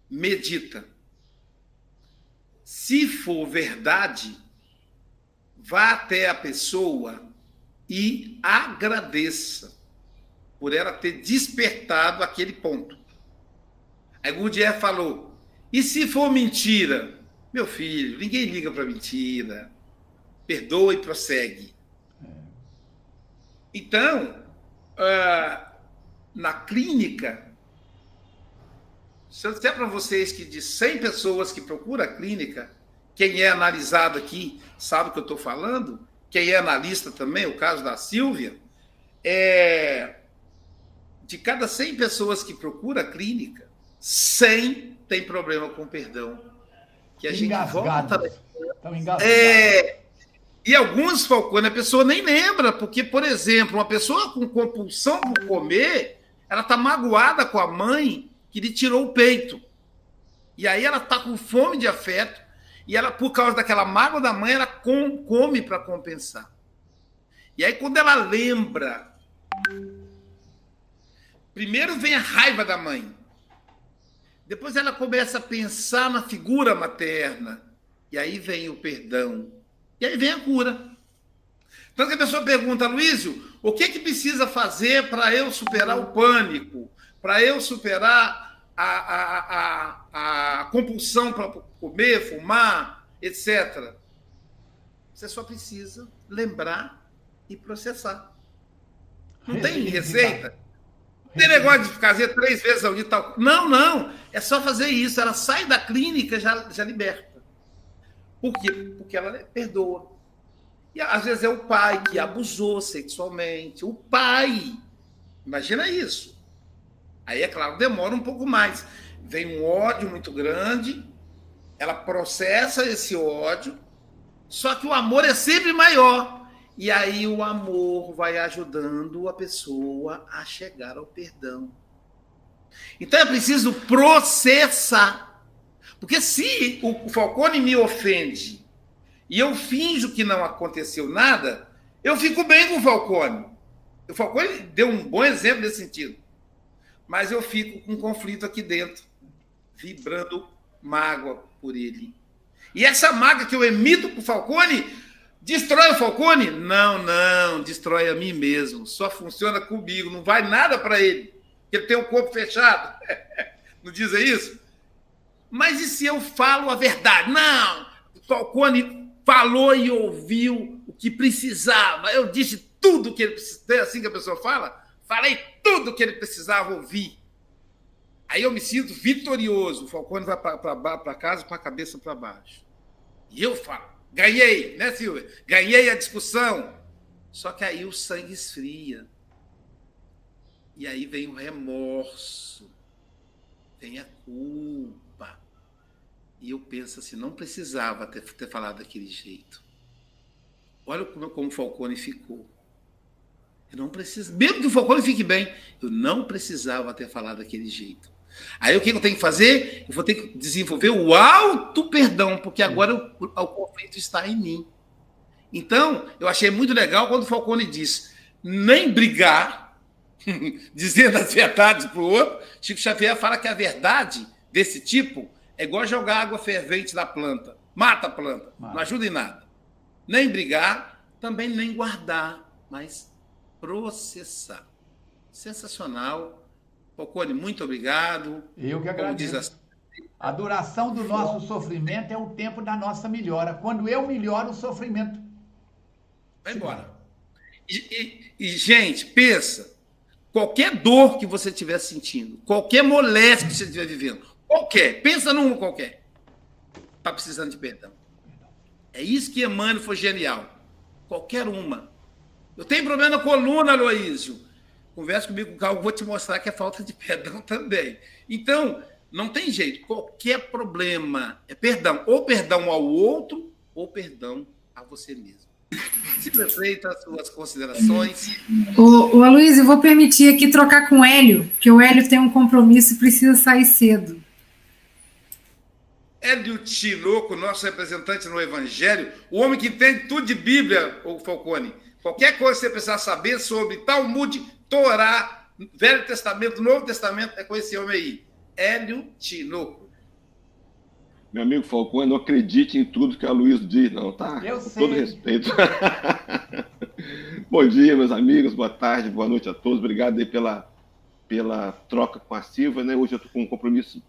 [SPEAKER 9] Medita. Se for verdade, vá até a pessoa e agradeça por ela ter despertado aquele ponto. Aí Gurdjieff falou, e se for mentira? Meu filho, ninguém liga para mentira. Perdoa e prossegue. Então, na clínica, se eu disser para vocês que de 100 pessoas que procuram a clínica, quem é analisado aqui sabe o que eu estou falando, quem é analista também, o caso da Silvia, de cada 100 pessoas que procuram a clínica, 100 tem problema com perdão. Que a gente volta... Estão engasgados. E alguns, Falcone, a pessoa nem lembra, porque, por exemplo, uma pessoa com compulsão por comer, ela está magoada com a mãe que lhe tirou o peito. E aí ela está com fome de afeto, e ela, por causa daquela mágoa da mãe, ela come para compensar. E aí, quando ela lembra, primeiro vem a raiva da mãe. Depois ela começa a pensar na figura materna. E aí vem o perdão. E aí vem a cura. Então a pessoa pergunta, Luísio, o que precisa fazer para eu superar o pânico? Para eu superar a compulsão para comer, fumar, etc. Você só precisa lembrar e processar. Não tem receita. Não tem negócio de fazer 3 vezes ao dia tal. Não. É só fazer isso. Ela sai da clínica já liberta. Por quê? Porque ela perdoa. E às vezes é o pai que abusou sexualmente. O pai. Imagina isso. Aí, é claro, demora um pouco mais. Vem um ódio muito grande. ela processa esse ódio, só que o amor é sempre maior. E aí o amor vai ajudando a pessoa a chegar ao perdão. Então é preciso processar. Porque se o Falcone me ofende e eu finjo que não aconteceu nada, eu fico bem com o Falcone. O Falcone deu um bom exemplo nesse sentido. Mas eu fico com um conflito aqui dentro, vibrando mágoa por ele. E essa mágoa que eu emito para o Falcone, destrói o Falcone? Não, destrói a mim mesmo. Só funciona comigo, não vai nada para ele. Ele tem o corpo fechado. Não dizem isso? Mas e se eu falo a verdade? Não, o Falcone falou e ouviu o que precisava. Eu disse tudo que ele precisava. É assim que a pessoa fala? Falei tudo que ele precisava ouvir. Aí eu me sinto vitorioso. O Falcone vai para casa com a cabeça para baixo. E eu falo, ganhei, né, Silvia? Ganhei a discussão. Só que aí o sangue esfria. E aí vem o remorso. Vem a culpa. E eu penso assim, não precisava ter falado daquele jeito. Olha como o Falcone ficou. Eu não preciso, mesmo que o Falcone fique bem, eu não precisava ter falado daquele jeito. Aí o que eu tenho que fazer? Eu vou ter que desenvolver o auto-perdão, porque agora o conflito está em mim. Então, eu achei muito legal quando o Falcone disse, nem brigar, dizendo as verdades para o outro. Chico Xavier fala que a verdade desse tipo é igual jogar água fervente na planta. Mata a planta, não ajuda em nada. Nem brigar, também nem guardar, mas processar. Sensacional. Falcone, muito obrigado.
[SPEAKER 11] Eu que agradeço. A duração do nosso sofrimento é o tempo da nossa melhora. Quando eu melhoro, o sofrimento
[SPEAKER 9] vai embora. E, gente, pensa. Qualquer dor que você estiver sentindo, qualquer moléstia que você estiver vivendo, pensa numa qualquer, está precisando de perdão. É isso que Emmanuel foi genial. Qualquer uma. Eu tenho problema na coluna, Aloísio. Conversa comigo com o Carlos, vou te mostrar que é falta de perdão também. Então, não tem jeito. Qualquer problema é perdão. Ou perdão ao outro, ou perdão a você mesmo. Se perfeita as suas considerações.
[SPEAKER 10] Ô Aloísio, eu vou permitir aqui trocar com o Hélio, porque o Hélio tem um compromisso e precisa sair cedo.
[SPEAKER 9] Hélio Tinoco, nosso representante no Evangelho, o homem que entende tudo de Bíblia, o Falcone. Qualquer coisa que você precisar saber sobre Talmud, Torá, Velho Testamento, Novo Testamento, é com esse homem aí. Hélio Tinoco.
[SPEAKER 12] Meu amigo Falcone, não acredite em tudo que a Luiz diz, não, tá?
[SPEAKER 11] Eu
[SPEAKER 12] com
[SPEAKER 11] sei.
[SPEAKER 12] todo respeito. Bom dia, meus amigos, boa tarde, boa noite a todos. Obrigado aí pela troca com a Silvia, né? Hoje eu estou com um compromisso,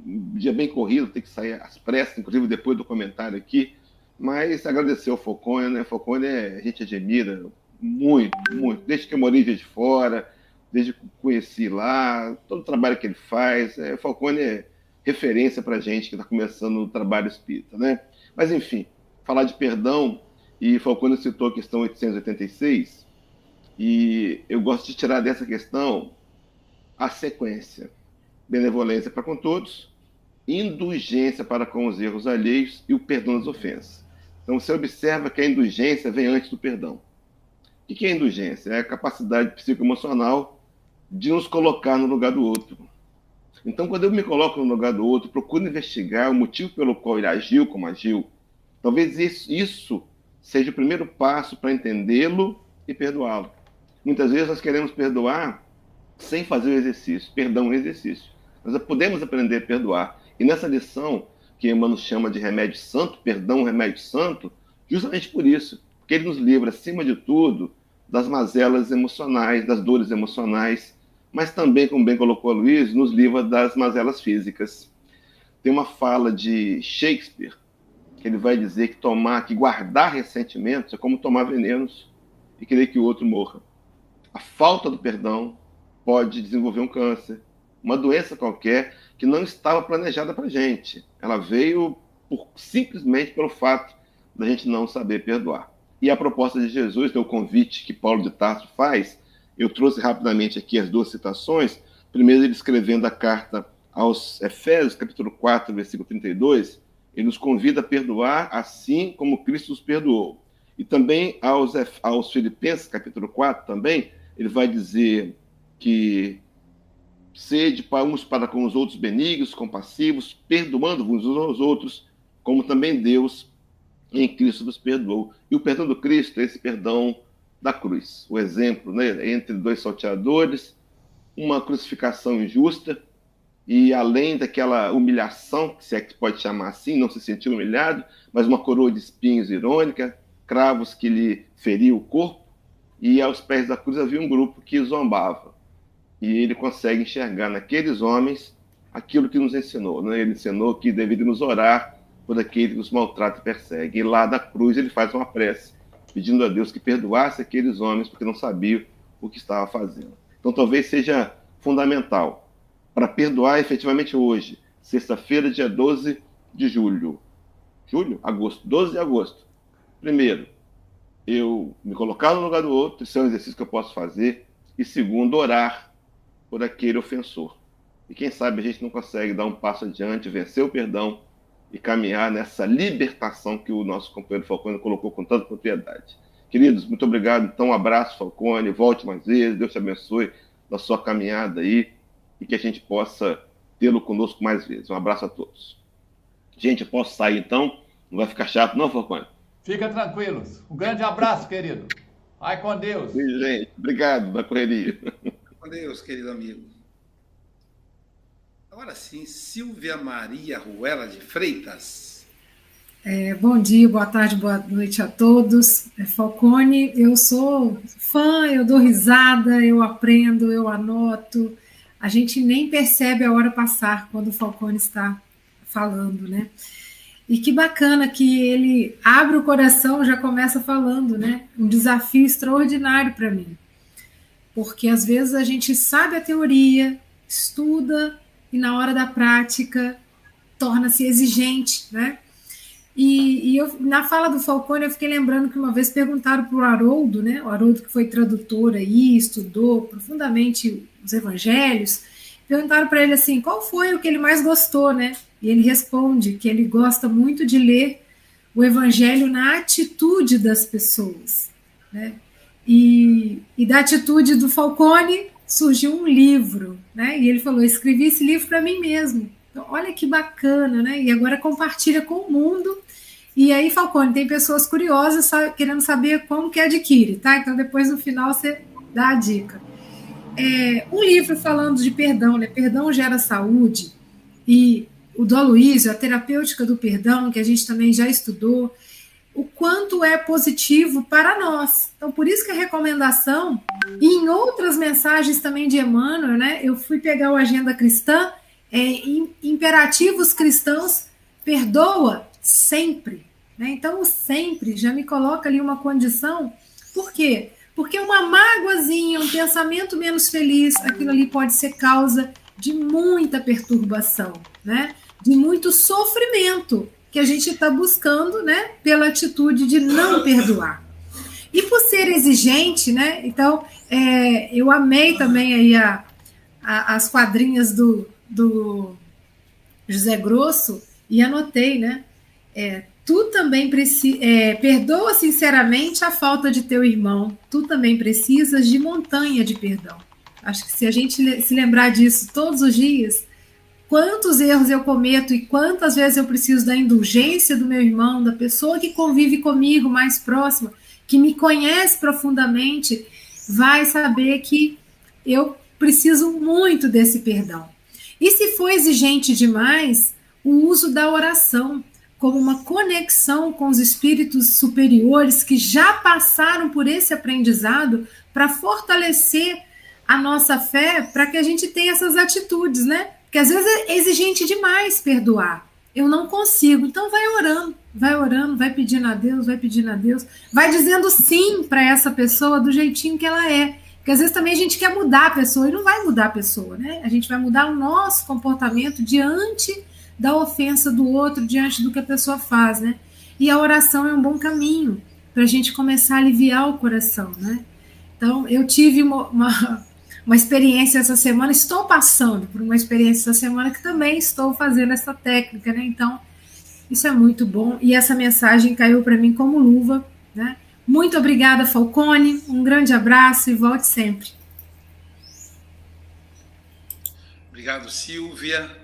[SPEAKER 12] um dia bem corrido, tenho que sair às pressas, inclusive depois do comentário aqui. Mas agradecer ao Falcone, né? Falcone a gente admira muito, muito. Desde que eu morei em Juiz de Fora, desde que conheci lá, todo o trabalho que ele faz. Falcone é referência para a gente que está começando o trabalho espírita, né? Mas, enfim, falar de perdão, e Falcone citou a questão 886, e eu gosto de tirar dessa questão a sequência. Benevolência para com todos, indulgência para com os erros alheios e o perdão das ofensas. Então, você observa que a indulgência vem antes do perdão. O que é a indulgência? É a capacidade psicoemocional de nos colocar no lugar do outro. Então, quando eu me coloco no lugar do outro, procuro investigar o motivo pelo qual ele agiu como agiu. Talvez isso seja o primeiro passo para entendê-lo e perdoá-lo. Muitas vezes nós queremos perdoar sem fazer o exercício. Perdão é um exercício. Nós podemos aprender a perdoar. E nessa lição, que Emmanuel chama de remédio santo, perdão, remédio santo, justamente por isso. Porque ele nos livra, acima de tudo, das mazelas emocionais, das dores emocionais, mas também, como bem colocou a Luiz, nos livra das mazelas físicas. Tem uma fala de Shakespeare, que ele vai dizer que guardar ressentimentos é como tomar venenos e querer que o outro morra. A falta do perdão pode desenvolver um câncer, uma doença qualquer que não estava planejada para a gente. Ela veio simplesmente pelo fato da gente não saber perdoar. E a proposta de Jesus, o convite que Paulo de Tarso faz, eu trouxe rapidamente aqui as duas citações. Primeiro, ele escrevendo a carta aos Efésios, capítulo 4, versículo 32, Ele nos convida a perdoar assim como Cristo nos perdoou. E também aos Filipenses, capítulo 4, também, ele vai dizer que sede uns para com os outros benignos, compassivos, perdoando-vos uns aos outros, como também Deus em Cristo nos perdoou. E o perdão do Cristo é esse perdão da cruz. O exemplo, né, entre dois salteadores, uma crucificação injusta, e além daquela humilhação, se é que pode chamar assim, não se sentiu humilhado, mas uma coroa de espinhos irônica, cravos que lhe feriam o corpo, e aos pés da cruz havia um grupo que zombava. E ele consegue enxergar naqueles homens aquilo que nos ensinou, né? Ele ensinou que deveríamos orar por aquele que nos maltrata e persegue. E lá da cruz ele faz uma prece, pedindo a Deus que perdoasse aqueles homens, porque não sabiam o que estava fazendo. Então talvez seja fundamental para perdoar efetivamente hoje, sexta-feira, dia 12 de julho. Agosto, 12 de agosto. Primeiro, eu me colocar no lugar do outro, isso é um exercício que eu posso fazer. E segundo, orar por aquele ofensor. E quem sabe a gente não consegue dar um passo adiante, vencer o perdão e caminhar nessa libertação que o nosso companheiro Falcone colocou com tanta propriedade. Queridos, muito obrigado. Então, um abraço, Falcone. Volte mais vezes. Deus te abençoe na sua caminhada aí e que a gente possa tê-lo conosco mais vezes. Um abraço a todos. Gente, eu posso sair então? Não vai ficar chato, não, Falcone?
[SPEAKER 11] Fica tranquilos. Um grande abraço, querido. Vai com Deus.
[SPEAKER 12] Sim, gente. Obrigado da correria.
[SPEAKER 9] Com Deus, querido amigo. Agora sim, Silvia Maria Ruela de Freitas.
[SPEAKER 13] Bom dia, boa tarde, boa noite a todos. Falcone, eu sou fã, eu dou risada, eu aprendo, eu anoto. A gente nem percebe a hora passar quando o Falcone está falando, né? E que bacana que ele abre o coração, já começa falando, né? Um desafio extraordinário para mim. Porque às vezes a gente sabe a teoria, estuda, e na hora da prática torna-se exigente, né? E eu, na fala do Falcone, eu fiquei lembrando que uma vez perguntaram para o Haroldo, né? O Haroldo, que foi tradutor aí, estudou profundamente os evangelhos, perguntaram para ele assim, qual foi o que ele mais gostou, né? E ele responde que ele gosta muito de ler o evangelho na atitude das pessoas, né? E da atitude do Falcone surgiu um livro, né? E ele falou, escrevi esse livro para mim mesmo. Então, olha que bacana, né? E agora compartilha com o mundo. E aí, Falcone, tem pessoas curiosas querendo saber como que adquire, tá? Então, depois, no final, você dá a dica. Um livro falando de perdão, né? Perdão gera saúde. E o do Aloysio, a terapêutica do perdão, que a gente também já estudou, o quanto é positivo para nós. Então, por isso que a recomendação, e em outras mensagens também de Emmanuel, né? Eu fui pegar o Agenda Cristã, imperativos cristãos, perdoa sempre, né? Então o sempre já me coloca ali uma condição. Por quê? Porque uma mágoazinha, um pensamento menos feliz, aquilo ali pode ser causa de muita perturbação, né? De muito sofrimento que a gente está buscando, né? Pela atitude de não perdoar. E por ser exigente, né? Então eu amei também aí as quadrinhas do José Grosso e anotei, né? Tu também perdoa sinceramente a falta de teu irmão. Tu também precisas de montanha de perdão. Acho que se a gente se lembrar disso todos os dias, quantos erros eu cometo e quantas vezes eu preciso da indulgência do meu irmão, da pessoa que convive comigo mais próxima, que me conhece profundamente, vai saber que eu preciso muito desse perdão. E se for exigente demais, o uso da oração como uma conexão com os espíritos superiores que já passaram por esse aprendizado para fortalecer a nossa fé, para que a gente tenha essas atitudes, né? Porque às vezes é exigente demais perdoar. Eu não consigo. Então vai orando, vai pedindo a Deus, vai dizendo sim para essa pessoa do jeitinho que ela é. Porque às vezes também a gente quer mudar a pessoa e não vai mudar a pessoa, né? A gente vai mudar o nosso comportamento diante da ofensa do outro, diante do que a pessoa faz, né? E a oração é um bom caminho para a gente começar a aliviar o coração, né? Então, eu tive uma experiência essa semana, estou passando por uma experiência essa semana que também estou fazendo essa técnica, né? Então, Isso é muito bom. E essa mensagem caiu para mim como luva, né? Muito obrigada, Falcone. Um grande abraço e volte sempre.
[SPEAKER 9] Obrigado, Silvia.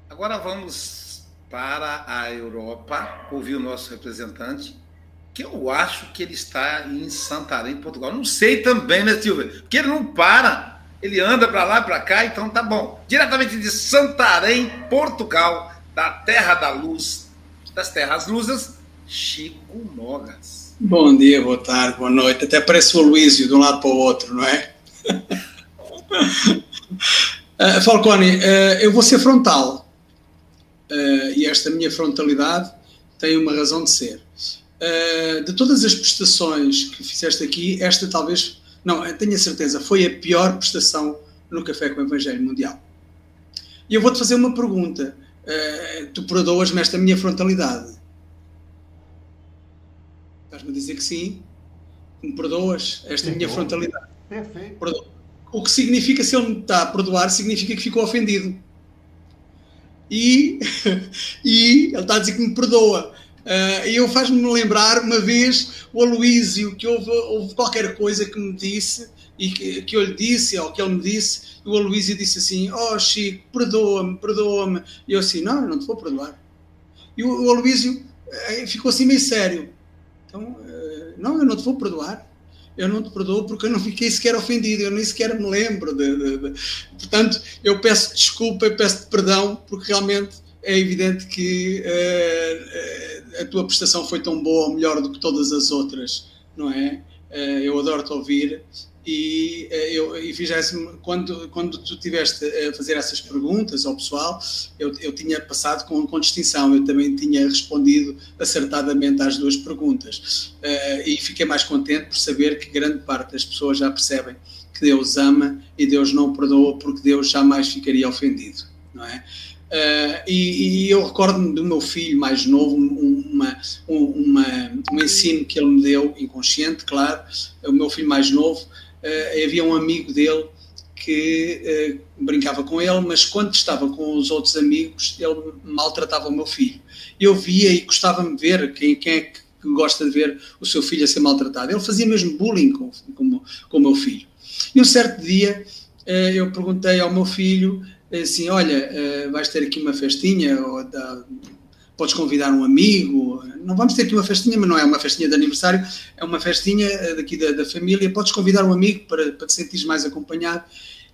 [SPEAKER 9] Agora vamos para a Europa, ouvir o nosso representante, que eu acho que ele está em Santarém, Portugal. Não sei também, né, Silvia? Porque ele não para, ele anda para lá e para cá, então tá bom. Diretamente de Santarém, Portugal, da terra da luz, das terras lusas, Chico Mogas.
[SPEAKER 14] Bom dia, boa tarde, boa noite. Até parece o Aloísio de um lado para o outro, não é? Falcone, eu vou ser frontal. E esta minha frontalidade tem uma razão de ser. De todas as prestações que fizeste aqui, esta talvez, não, tenho a certeza, foi a pior prestação no Café com o Evangelho Mundial. E eu vou-te fazer uma pergunta. Tu perdoas-me esta minha frontalidade? Estás-me a dizer que sim? Me perdoas esta minha frontalidade?
[SPEAKER 11] Perfeito.
[SPEAKER 14] O que significa, se ele me está a perdoar, significa que ficou ofendido. E ele está a dizer que me perdoa. E eu faz-me lembrar uma vez o Aloísio, que houve qualquer coisa que me disse, e que eu lhe disse, ou que ele me disse, e o Aloísio disse assim: oh Chico, perdoa-me. E eu assim: não, eu não te vou perdoar. E o Aloísio ficou assim meio sério. Então, não, eu não te vou perdoar. Eu não te perdoo porque eu não fiquei sequer ofendido, eu nem sequer me lembro. Portanto, eu peço desculpa, eu peço perdão, porque realmente é evidente que a tua prestação foi tão boa ou melhor do que todas as outras, não é? Eu adoro-te ouvir e fizesse-me, quando tu estiveste a fazer essas perguntas ao pessoal, eu tinha passado com distinção, eu também tinha respondido acertadamente às duas perguntas, e fiquei mais contente por saber que grande parte das pessoas já percebem que Deus ama e Deus não perdoa porque Deus jamais ficaria ofendido, não é? E eu recordo-me do meu filho mais novo, um ensino que ele me deu, inconsciente, claro. O meu filho mais novo, havia um amigo dele que brincava com ele, mas quando estava com os outros amigos, ele maltratava o meu filho. Eu via e gostava-me de ver, quem é que gosta de ver o seu filho a ser maltratado? Ele fazia mesmo bullying com o meu filho. E um certo dia eu perguntei ao meu filho assim: olha, vais ter aqui uma festinha, podes convidar um amigo, não vamos ter aqui uma festinha, mas não é uma festinha de aniversário, é uma festinha daqui da família, podes convidar um amigo para te sentires mais acompanhado.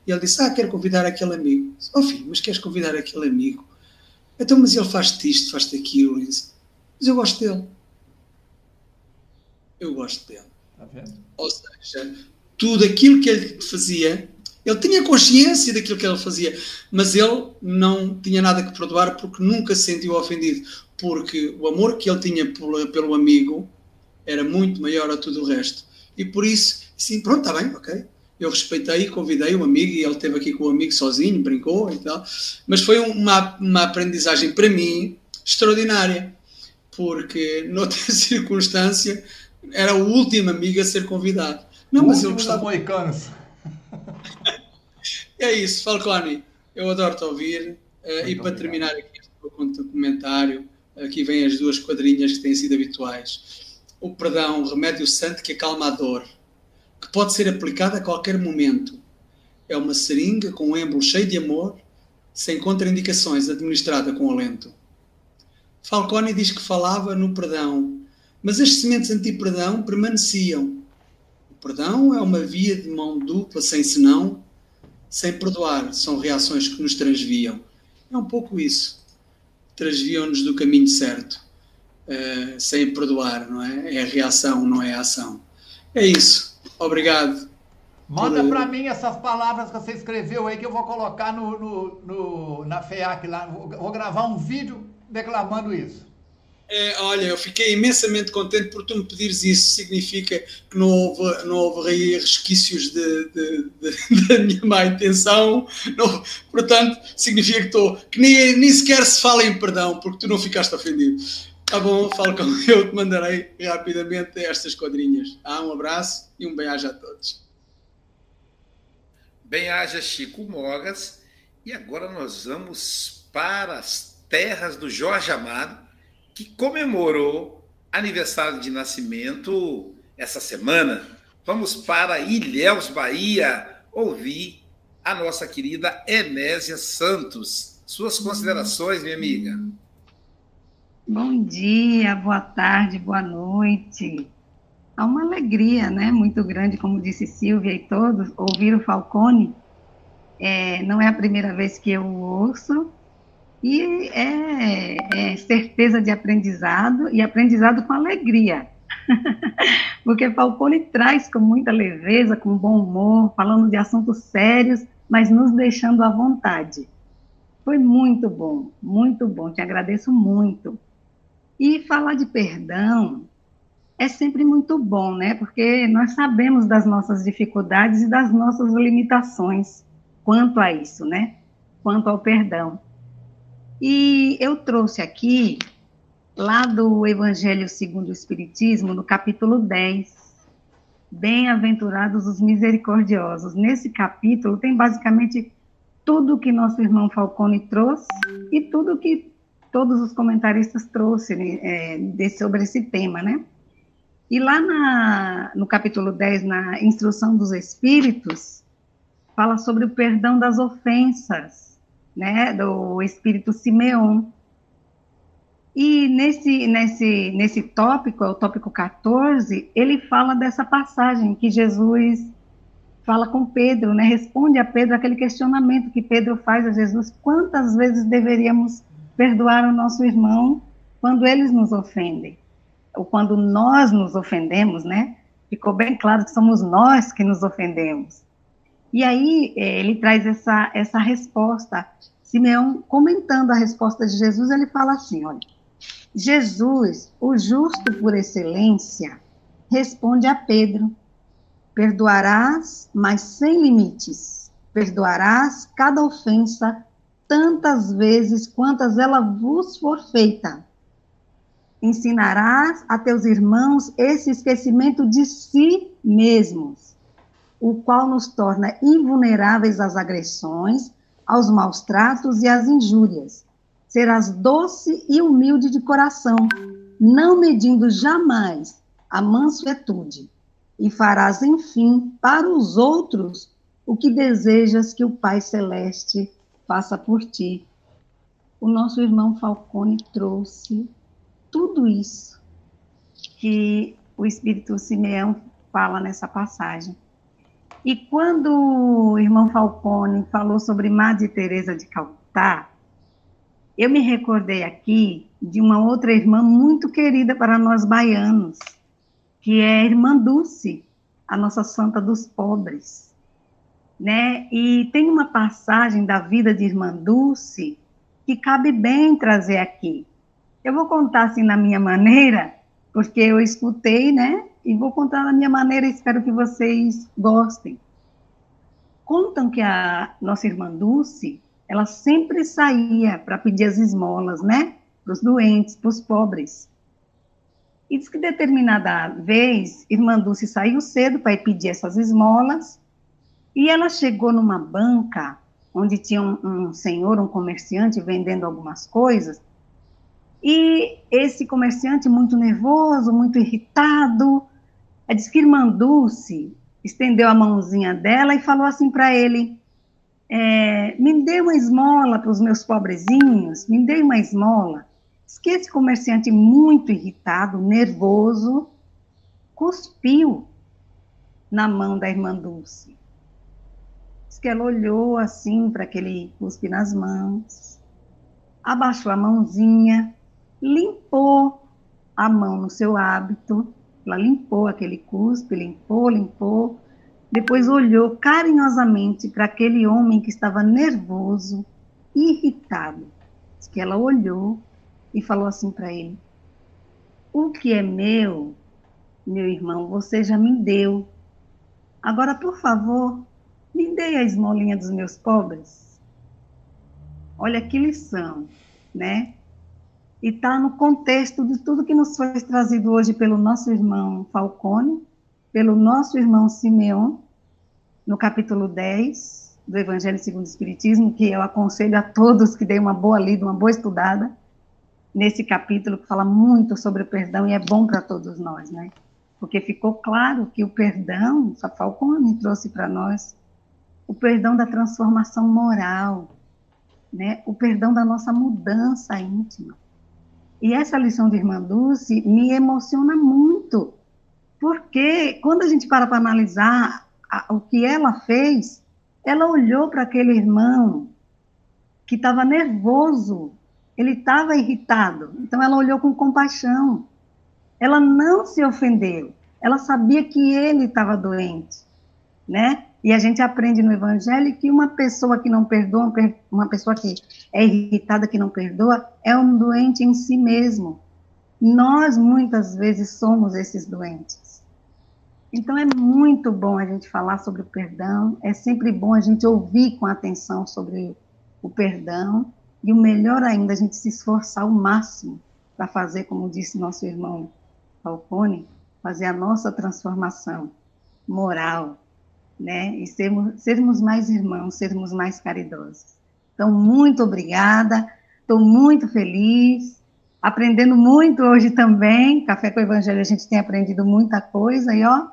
[SPEAKER 14] E ele disse: quero convidar aquele amigo. Oh filho, mas queres convidar aquele amigo? Então, mas ele faz-te isto, faz-te aquilo. Mas eu gosto dele. Eu gosto dele.
[SPEAKER 11] Tá vendo?
[SPEAKER 14] Ou seja, tudo aquilo que ele fazia, ele tinha consciência daquilo que ele fazia, mas ele não tinha nada que perdoar porque nunca se sentiu ofendido, porque o amor que ele tinha pelo amigo era muito maior a tudo o resto. E por isso, sim, pronto, está bem, ok. Eu respeitei, convidei o amigo e ele esteve aqui com o amigo sozinho, brincou e tal. Mas foi uma aprendizagem para mim extraordinária, porque noutra circunstância era o último amigo a ser convidado. Não, mas eu gostava. É isso, Falcone, eu adoro-te ouvir. E para terminar aqui este comentário, aqui vêm as duas quadrinhas que têm sido habituais. O perdão, remédio santo que acalma a dor, que pode ser aplicado a qualquer momento. É uma seringa com um êmbolo cheio de amor, sem contraindicações, administrada com alento. Falcone diz que falava no perdão, mas as sementes anti-perdão permaneciam. O perdão é uma via de mão dupla, sem senão, sem perdoar, são reações que nos transviam. É um pouco isso. Transviam-nos do caminho certo, sem perdoar, não é? É a reação, não é a ação. É isso. Obrigado.
[SPEAKER 11] Manda para mim essas palavras que você escreveu aí, que eu vou colocar na FEAC lá. Vou gravar um vídeo declamando isso.
[SPEAKER 14] Olha, eu fiquei imensamente contente por tu me pedires isso. Significa que não houve aí resquícios da minha má intenção. Não, portanto, significa que nem sequer se fala em perdão, porque tu não ficaste ofendido. Tá bom, Falcão, eu te mandarei rapidamente estas quadrinhas. Um abraço e um bem-aja a todos.
[SPEAKER 9] Bem-aja, Chico Mogas. E agora nós vamos para as terras do Jorge Amado, que comemorou aniversário de nascimento essa semana. Vamos para Ilhéus, Bahia, ouvir a nossa querida Enésia Santos. Suas considerações, minha amiga.
[SPEAKER 15] Bom dia, boa tarde, boa noite. Há uma alegria, né, muito grande, como disse Silvia e todos, ouvir o Falcone. Não é a primeira vez que eu o ouço, e é certeza de aprendizado, e aprendizado com alegria. Porque Falcone traz com muita leveza, com bom humor, falando de assuntos sérios, mas nos deixando à vontade. Foi muito bom, te agradeço muito. E falar de perdão é sempre muito bom, né? Porque nós sabemos das nossas dificuldades e das nossas limitações quanto a isso, né? Quanto ao perdão. E eu trouxe aqui, lá do Evangelho segundo o Espiritismo, no capítulo 10, Bem-aventurados os misericordiosos. Nesse capítulo tem basicamente tudo que nosso irmão Falcone trouxe e tudo que todos os comentaristas trouxeram sobre esse tema, né? E lá no capítulo 10, na Instrução dos Espíritos, fala sobre o perdão das ofensas, né, do Espírito Simeão. E nesse tópico, é o tópico 14, ele fala dessa passagem que Jesus fala com Pedro, né, responde a Pedro aquele questionamento que Pedro faz a Jesus: quantas vezes deveríamos perdoar o nosso irmão quando eles nos ofendem? Ou quando nós nos ofendemos, né? Ficou bem claro que somos nós que nos ofendemos. E aí ele traz essa resposta. Simeão, comentando a resposta de Jesus, ele fala assim, olha: Jesus, o justo por excelência, responde a Pedro: perdoarás, mas sem limites. Perdoarás cada ofensa tantas vezes quantas ela vos for feita. Ensinarás a teus irmãos esse esquecimento de si mesmos, o qual nos torna invulneráveis às agressões, aos maus tratos e às injúrias. Serás doce e humilde de coração, não medindo jamais a mansuetude, e farás, enfim, para os outros o que desejas que o Pai Celeste faça por ti. O nosso irmão Falcone trouxe tudo isso que o Espírito Simeão fala nessa passagem. E quando o irmão Falcone falou sobre Madre Teresa de Calcutá, eu me recordei aqui de uma outra irmã muito querida para nós baianos, que é a irmã Dulce, a nossa santa dos pobres, né? E tem uma passagem da vida de irmã Dulce que cabe bem trazer aqui. Eu vou contar assim na minha maneira, porque eu escutei, né? E vou contar da minha maneira, espero que vocês gostem. Contam que a nossa irmã Dulce, ela sempre saía para pedir as esmolas, né? Para os doentes, para os pobres. E diz que determinada vez, irmã Dulce saiu cedo para ir pedir essas esmolas, e ela chegou numa banca, onde tinha um senhor, um comerciante, vendendo algumas coisas, e esse comerciante, muito nervoso, muito irritado, diz que irmã Dulce estendeu a mãozinha dela e falou assim para ele: me dê uma esmola para os meus pobrezinhos, me dê uma esmola. Diz que esse comerciante, muito irritado, nervoso, cuspiu na mão da irmã Dulce. Diz que ela olhou assim para aquele cuspe nas mãos, abaixou a mãozinha, limpou a mão no seu hábito, ela limpou aquele cuspe, limpou, depois olhou carinhosamente para aquele homem que estava nervoso, irritado. Diz que ela olhou e falou assim para ele: o que é meu irmão, você já me deu. Agora, por favor, me dê a esmolinha dos meus pobres. Olha que lição, né? E está no contexto de tudo que nos foi trazido hoje pelo nosso irmão Falcone, pelo nosso irmão Simeão, no capítulo 10 do Evangelho segundo o Espiritismo, que eu aconselho a todos que deem uma boa lida, uma boa estudada. nesse capítulo que fala muito sobre o perdão e é bom para todos nós, né? Porque ficou claro que o perdão, a Falcone trouxe para nós, o perdão da transformação moral, né? O perdão da nossa mudança íntima. E essa lição de Irmã Dulce me emociona muito, porque quando a gente para analisar o que ela fez, ela olhou para aquele irmão que estava nervoso, ele estava irritado, então ela olhou com compaixão. Ela não se ofendeu, ela sabia que ele estava doente, né? E a gente aprende no Evangelho que uma pessoa que não perdoa, uma pessoa que é irritada, que não perdoa, é um doente em si mesmo. Nós, muitas vezes, somos esses doentes. Então, é muito bom a gente falar sobre o perdão, é sempre bom a gente ouvir com atenção sobre o perdão, e o melhor ainda, a gente se esforçar ao máximo para fazer, como disse nosso irmão Falcone, fazer a nossa transformação moral, né? E sermos mais irmãos, sermos mais caridosos. Então, muito obrigada, estou muito feliz, aprendendo muito hoje também. Café com o Evangelho, a gente tem aprendido muita coisa, e ó,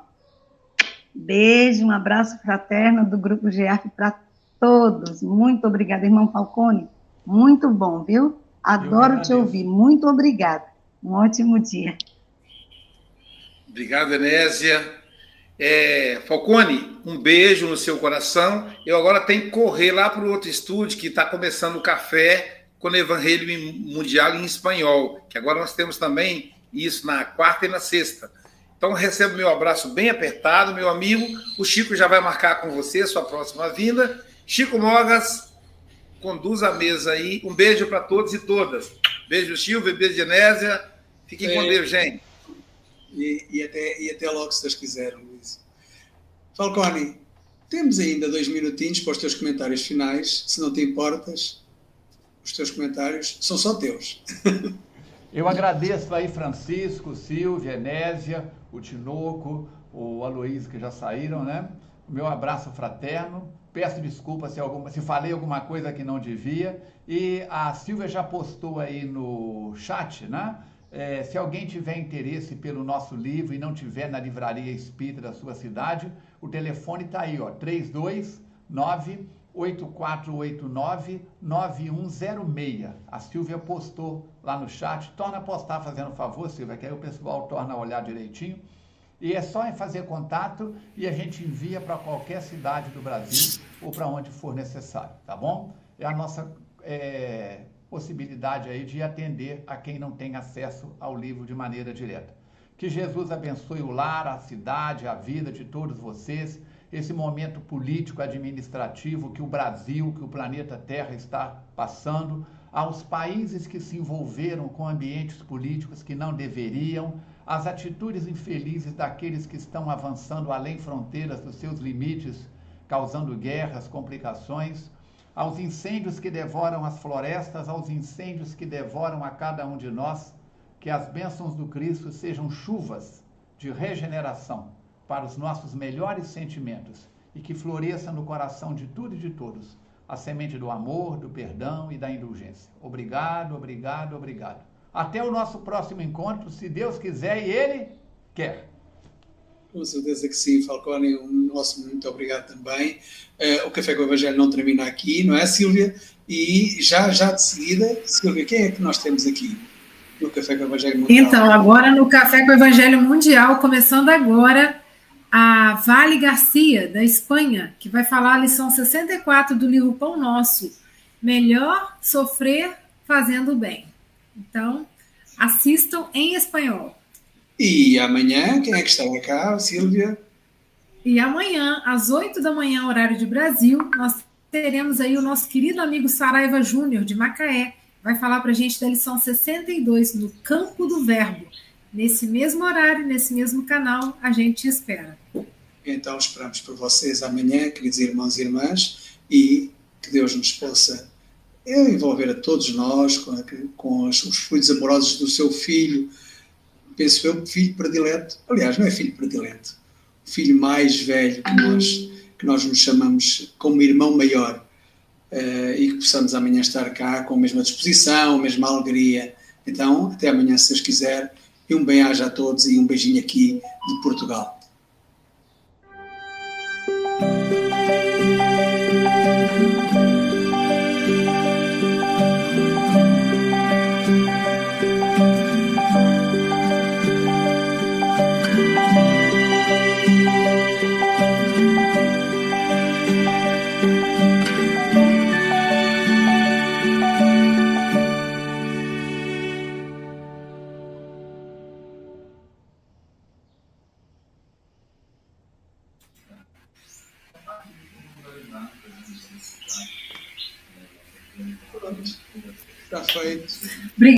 [SPEAKER 15] beijo, um abraço fraterno do Grupo GEAC para todos. Muito obrigada, irmão Falcone, muito bom, viu? Adoro te ouvir, muito obrigada. Um ótimo dia.
[SPEAKER 9] Obrigado, Enésia. Falcone, um beijo no seu coração. Eu agora tenho que correr lá para o outro estúdio que está começando o café com o Evangelho Mundial em espanhol, que agora nós temos também isso na quarta e na sexta. Então, recebo meu abraço bem apertado, meu amigo. O Chico já vai marcar com você sua próxima vinda. Chico Mogas, conduz a mesa aí. Um beijo para todos e todas. Beijo, Silvia, beijo, Enésia. Fiquem com Deus, gente.
[SPEAKER 14] E até logo, se Deus quiser, Luís. Falcone, temos ainda 2 minutinhos para os teus comentários finais. Se não te importas, os teus comentários são só teus.
[SPEAKER 11] Eu agradeço aí Francisco, Silvia, Enésia, o Tinoco, o Aloysio, que já saíram, né? O meu abraço fraterno. Peço desculpas se falei alguma coisa que não devia. E a Silvia já postou aí no chat, né? Se alguém tiver interesse pelo nosso livro e não tiver na livraria espírita da sua cidade, o telefone está aí, ó, 329-8489-9106. A Silvia postou lá no chat. Torna a postar, fazendo favor, Silvia, que aí o pessoal torna a olhar direitinho. E é só em fazer contato e a gente envia para qualquer cidade do Brasil ou para onde for necessário, tá bom? É a nossa possibilidade aí de atender a quem não tem acesso ao livro de maneira direta. Que Jesus abençoe o lar, a cidade, a vida de todos vocês, esse momento político, administrativo que o Brasil, que o planeta Terra está passando, aos países que se envolveram com ambientes políticos que não deveriam, as atitudes infelizes daqueles que estão avançando além fronteiras dos seus limites, causando guerras, complicações, aos incêndios que devoram as florestas, aos incêndios que devoram a cada um de nós, que as bênçãos do Cristo sejam chuvas de regeneração para os nossos melhores sentimentos e que floresça no coração de tudo e de todos a semente do amor, do perdão e da indulgência. Obrigado, obrigado, obrigado. Até o nosso próximo encontro, se Deus quiser e Ele quer.
[SPEAKER 14] Com certeza que sim, Falcone, o nosso muito obrigado também. O Café com o Evangelho não termina aqui, não é, Sílvia? E já de seguida, Sílvia, quem é que nós temos aqui no Café com o Evangelho Mundial?
[SPEAKER 13] Então, agora no Café com o Evangelho Mundial, começando agora, a Vale Garcia, da Espanha, que vai falar a lição 64 do livro Pão Nosso, Melhor Sofrer Fazendo Bem. Então, assistam em espanhol.
[SPEAKER 14] E amanhã, quem é que estará cá, Sílvia?
[SPEAKER 13] E amanhã, às 8 da manhã, horário de Brasil, nós teremos aí o nosso querido amigo Saraiva Júnior, de Macaé, vai falar para a gente da lição 62, no Campo do Verbo. Nesse mesmo horário, nesse mesmo canal, a gente espera.
[SPEAKER 14] Então, esperamos por vocês amanhã, queridos irmãos e irmãs, e que Deus nos possa envolver a todos nós com os fluidos amorosos do seu filho, penso eu, filho predileto, aliás, não é filho predileto, o filho mais velho que nós nos chamamos como irmão maior, e que possamos amanhã estar cá com a mesma disposição, a mesma alegria. Então, até amanhã, se Deus quiser, e um bem-aja a todos e um beijinho aqui de Portugal. Está feito.